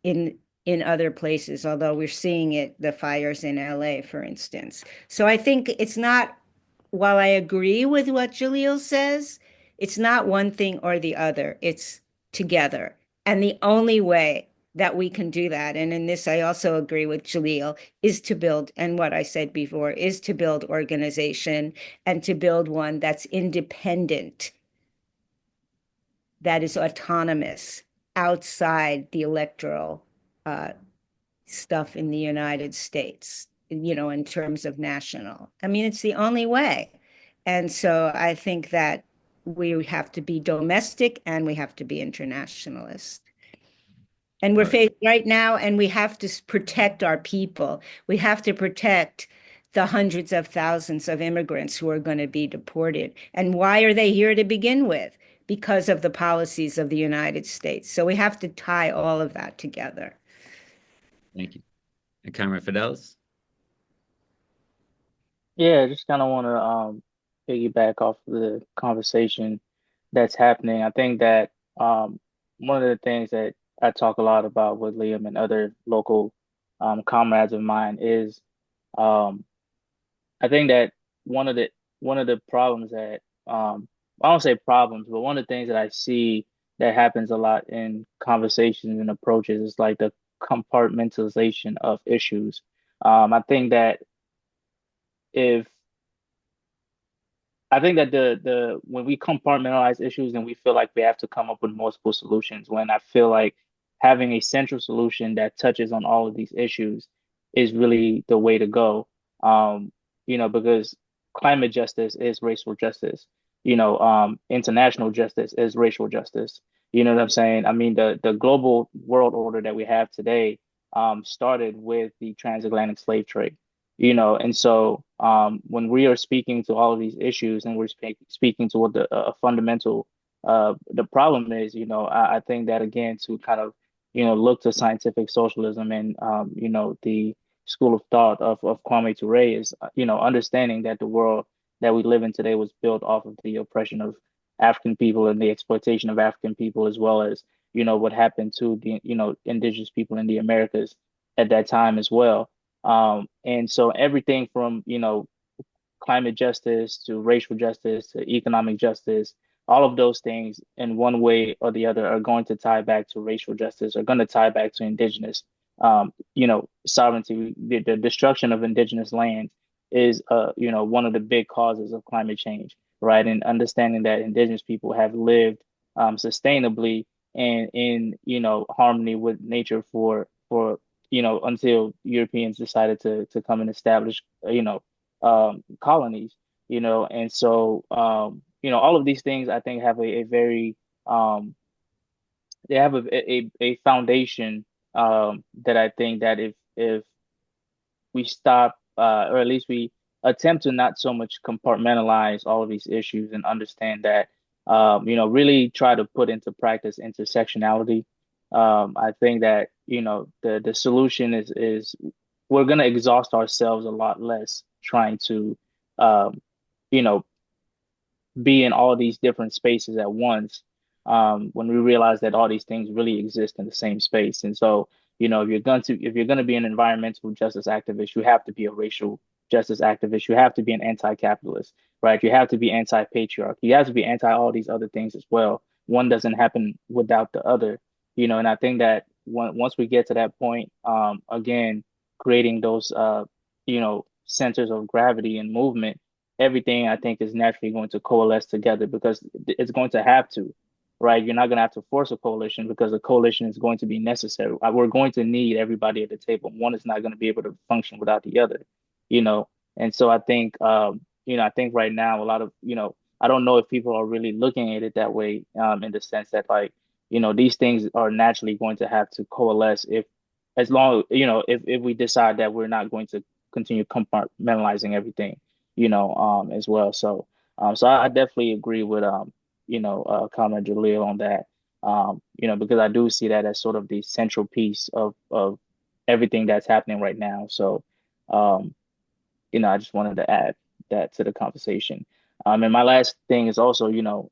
in other places, although we're seeing it, the fires in LA, for instance. So I think it's not, while I agree with what Jalil says, it's not one thing or the other, it's together. And the only way that we can do that, and in this I also agree with Jalil, is to build, and what I said before, is to build organization and to build one that's independent, that is autonomous, outside the electoral stuff in the United States, in terms of national. I mean, it's the only way. And so I think that we have to be domestic and we have to be internationalist. And we're faced right now, and we have to protect our people. We have to protect the hundreds of thousands of immigrants who are going to be deported. And why are they here to begin with? Because of the policies of the United States. So we have to tie all of that together. Thank you. And Comrade Fidelis? Yeah, just kind of want to piggyback off the conversation that's happening. I think that one of the things that I talk a lot about with Liam and other local comrades of mine is um, I think that one of the problems that I don't say problems, but one of the things that I see that happens a lot in conversations and approaches is like the compartmentalization of issues. I think that if I think that the when we compartmentalize issues and we feel like we have to come up with multiple solutions, when I feel like having a central solution that touches on all of these issues is really the way to go. Um, because climate justice is racial justice. International justice is racial justice. You know what I'm saying? I mean, the global world order that we have today started with the transatlantic slave trade. And so when we are speaking to all of these issues and we're speaking to what the fundamental the problem is, I think that again to kind of look to scientific socialism and the school of thought of Kwame Ture is understanding that the world that we live in today was built off of the oppression of African people and the exploitation of African people, as well as what happened to the indigenous people in the Americas at that time as well. And so everything from, climate justice to racial justice to economic justice, all of those things in one way or the other are going to tie back to racial justice, are going to tie back to indigenous, sovereignty. The destruction of indigenous lands is, one of the big causes of climate change, right? And understanding that indigenous people have lived sustainably and in, harmony with nature for until Europeans decided to come and establish, colonies, and so, all of these things I think have a very, they have a foundation that I think that if we stop, or at least we attempt to not so much compartmentalize all of these issues and understand that, really try to put into practice intersectionality. I think that, the solution is we're going to exhaust ourselves a lot less trying to, um, you know, be in all these different spaces at once, when we realize that all these things really exist in the same space. And so, if you're going to be an environmental justice activist, you have to be a racial justice activist. You have to be an anti-capitalist, right? You have to be anti-patriarchy. You have to be anti all these other things as well. One doesn't happen without the other, and I think that once we get to that point, again, creating those, centers of gravity and movement, everything I think is naturally going to coalesce together because it's going to have to, right? You're not going to have to force a coalition because a coalition is going to be necessary. We're going to need everybody at the table. One is not going to be able to function without the other, you know? And so I think, I think right now a lot of, I don't know if people are really looking at it that way, in the sense that like, these things are naturally going to have to coalesce as long, if we decide that we're not going to continue compartmentalizing everything, as well. So I definitely agree with, Comrade Jalil on that, because I do see that as sort of the central piece of everything that's happening right now. So, I just wanted to add that to the conversation. And my last thing is also,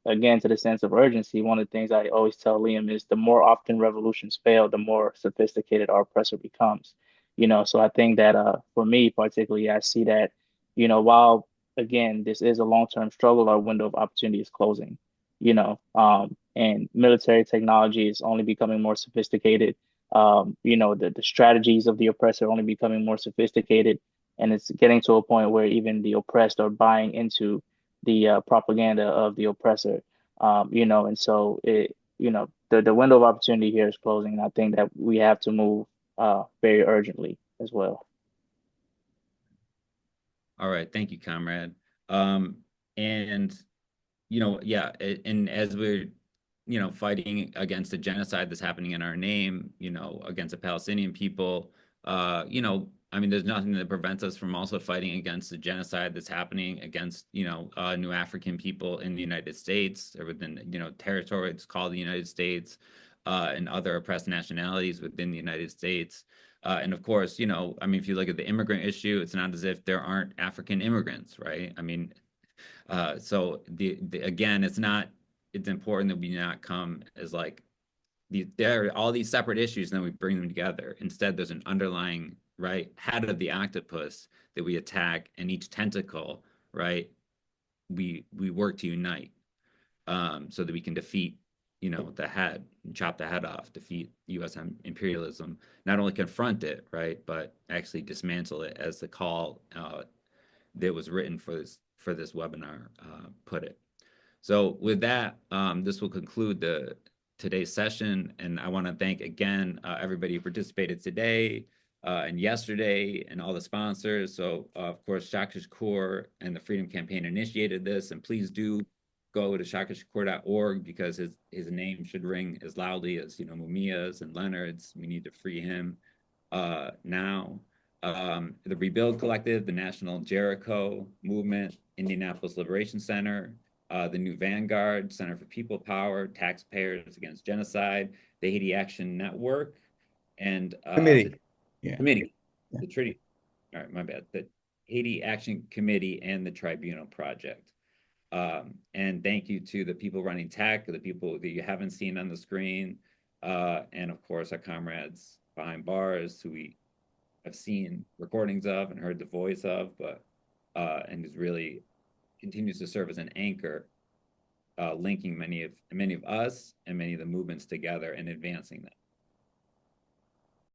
again, to the sense of urgency, one of the things I always tell Liam is the more often revolutions fail, the more sophisticated our oppressor becomes. So I think that for me particularly, I see that, while again, this is a long-term struggle, our window of opportunity is closing, and military technology is only becoming more sophisticated. The strategies of the oppressor are only becoming more sophisticated, and it's getting to a point where even the oppressed are buying into the propaganda of the oppressor. And so the window of opportunity here is closing, and I think that we have to move very urgently as well. All right, thank you, comrade. And yeah, and as we're fighting against the genocide that's happening in our name, against the Palestinian people, I mean, there's nothing that prevents us from also fighting against the genocide that's happening against, new African people in the United States or within, territories called the United States, and other oppressed nationalities within the United States. And of course, I mean, if you look at the immigrant issue, it's not as if there aren't African immigrants, right? I mean, so again, it's important that we not come as like there are all these separate issues and then we bring them together. Instead, there's an underlying, right, head of the octopus that we attack, and each tentacle, right, we work to unite, so that we can defeat, the head, chop the head off, defeat U.S. imperialism, not only confront it, right, but actually dismantle it, as the call that was written for this webinar put it. So with that, this will conclude today's session, and I want to thank again everybody who participated today and yesterday, and all the sponsors. So of course, Shakur and the Freedom Campaign initiated this, and please do go to shakashakur.org, because his name should ring as loudly as Mumia's and Leonard's. We need to free him now. The Rebuild Collective, the National Jericho Movement, Indianapolis Liberation Center, the New Vanguard, Center for People Power, Taxpayers Against Genocide, the Haiti Action Network, and Committee. The treaty. All right, my bad. The Haiti Action Committee and the Tribunal Project. And thank you to the people running tech, the people that you haven't seen on the screen, and of course our comrades behind bars who we have seen recordings of and heard the voice of, but and is really continues to serve as an anchor, linking many of us and many of the movements together and advancing them.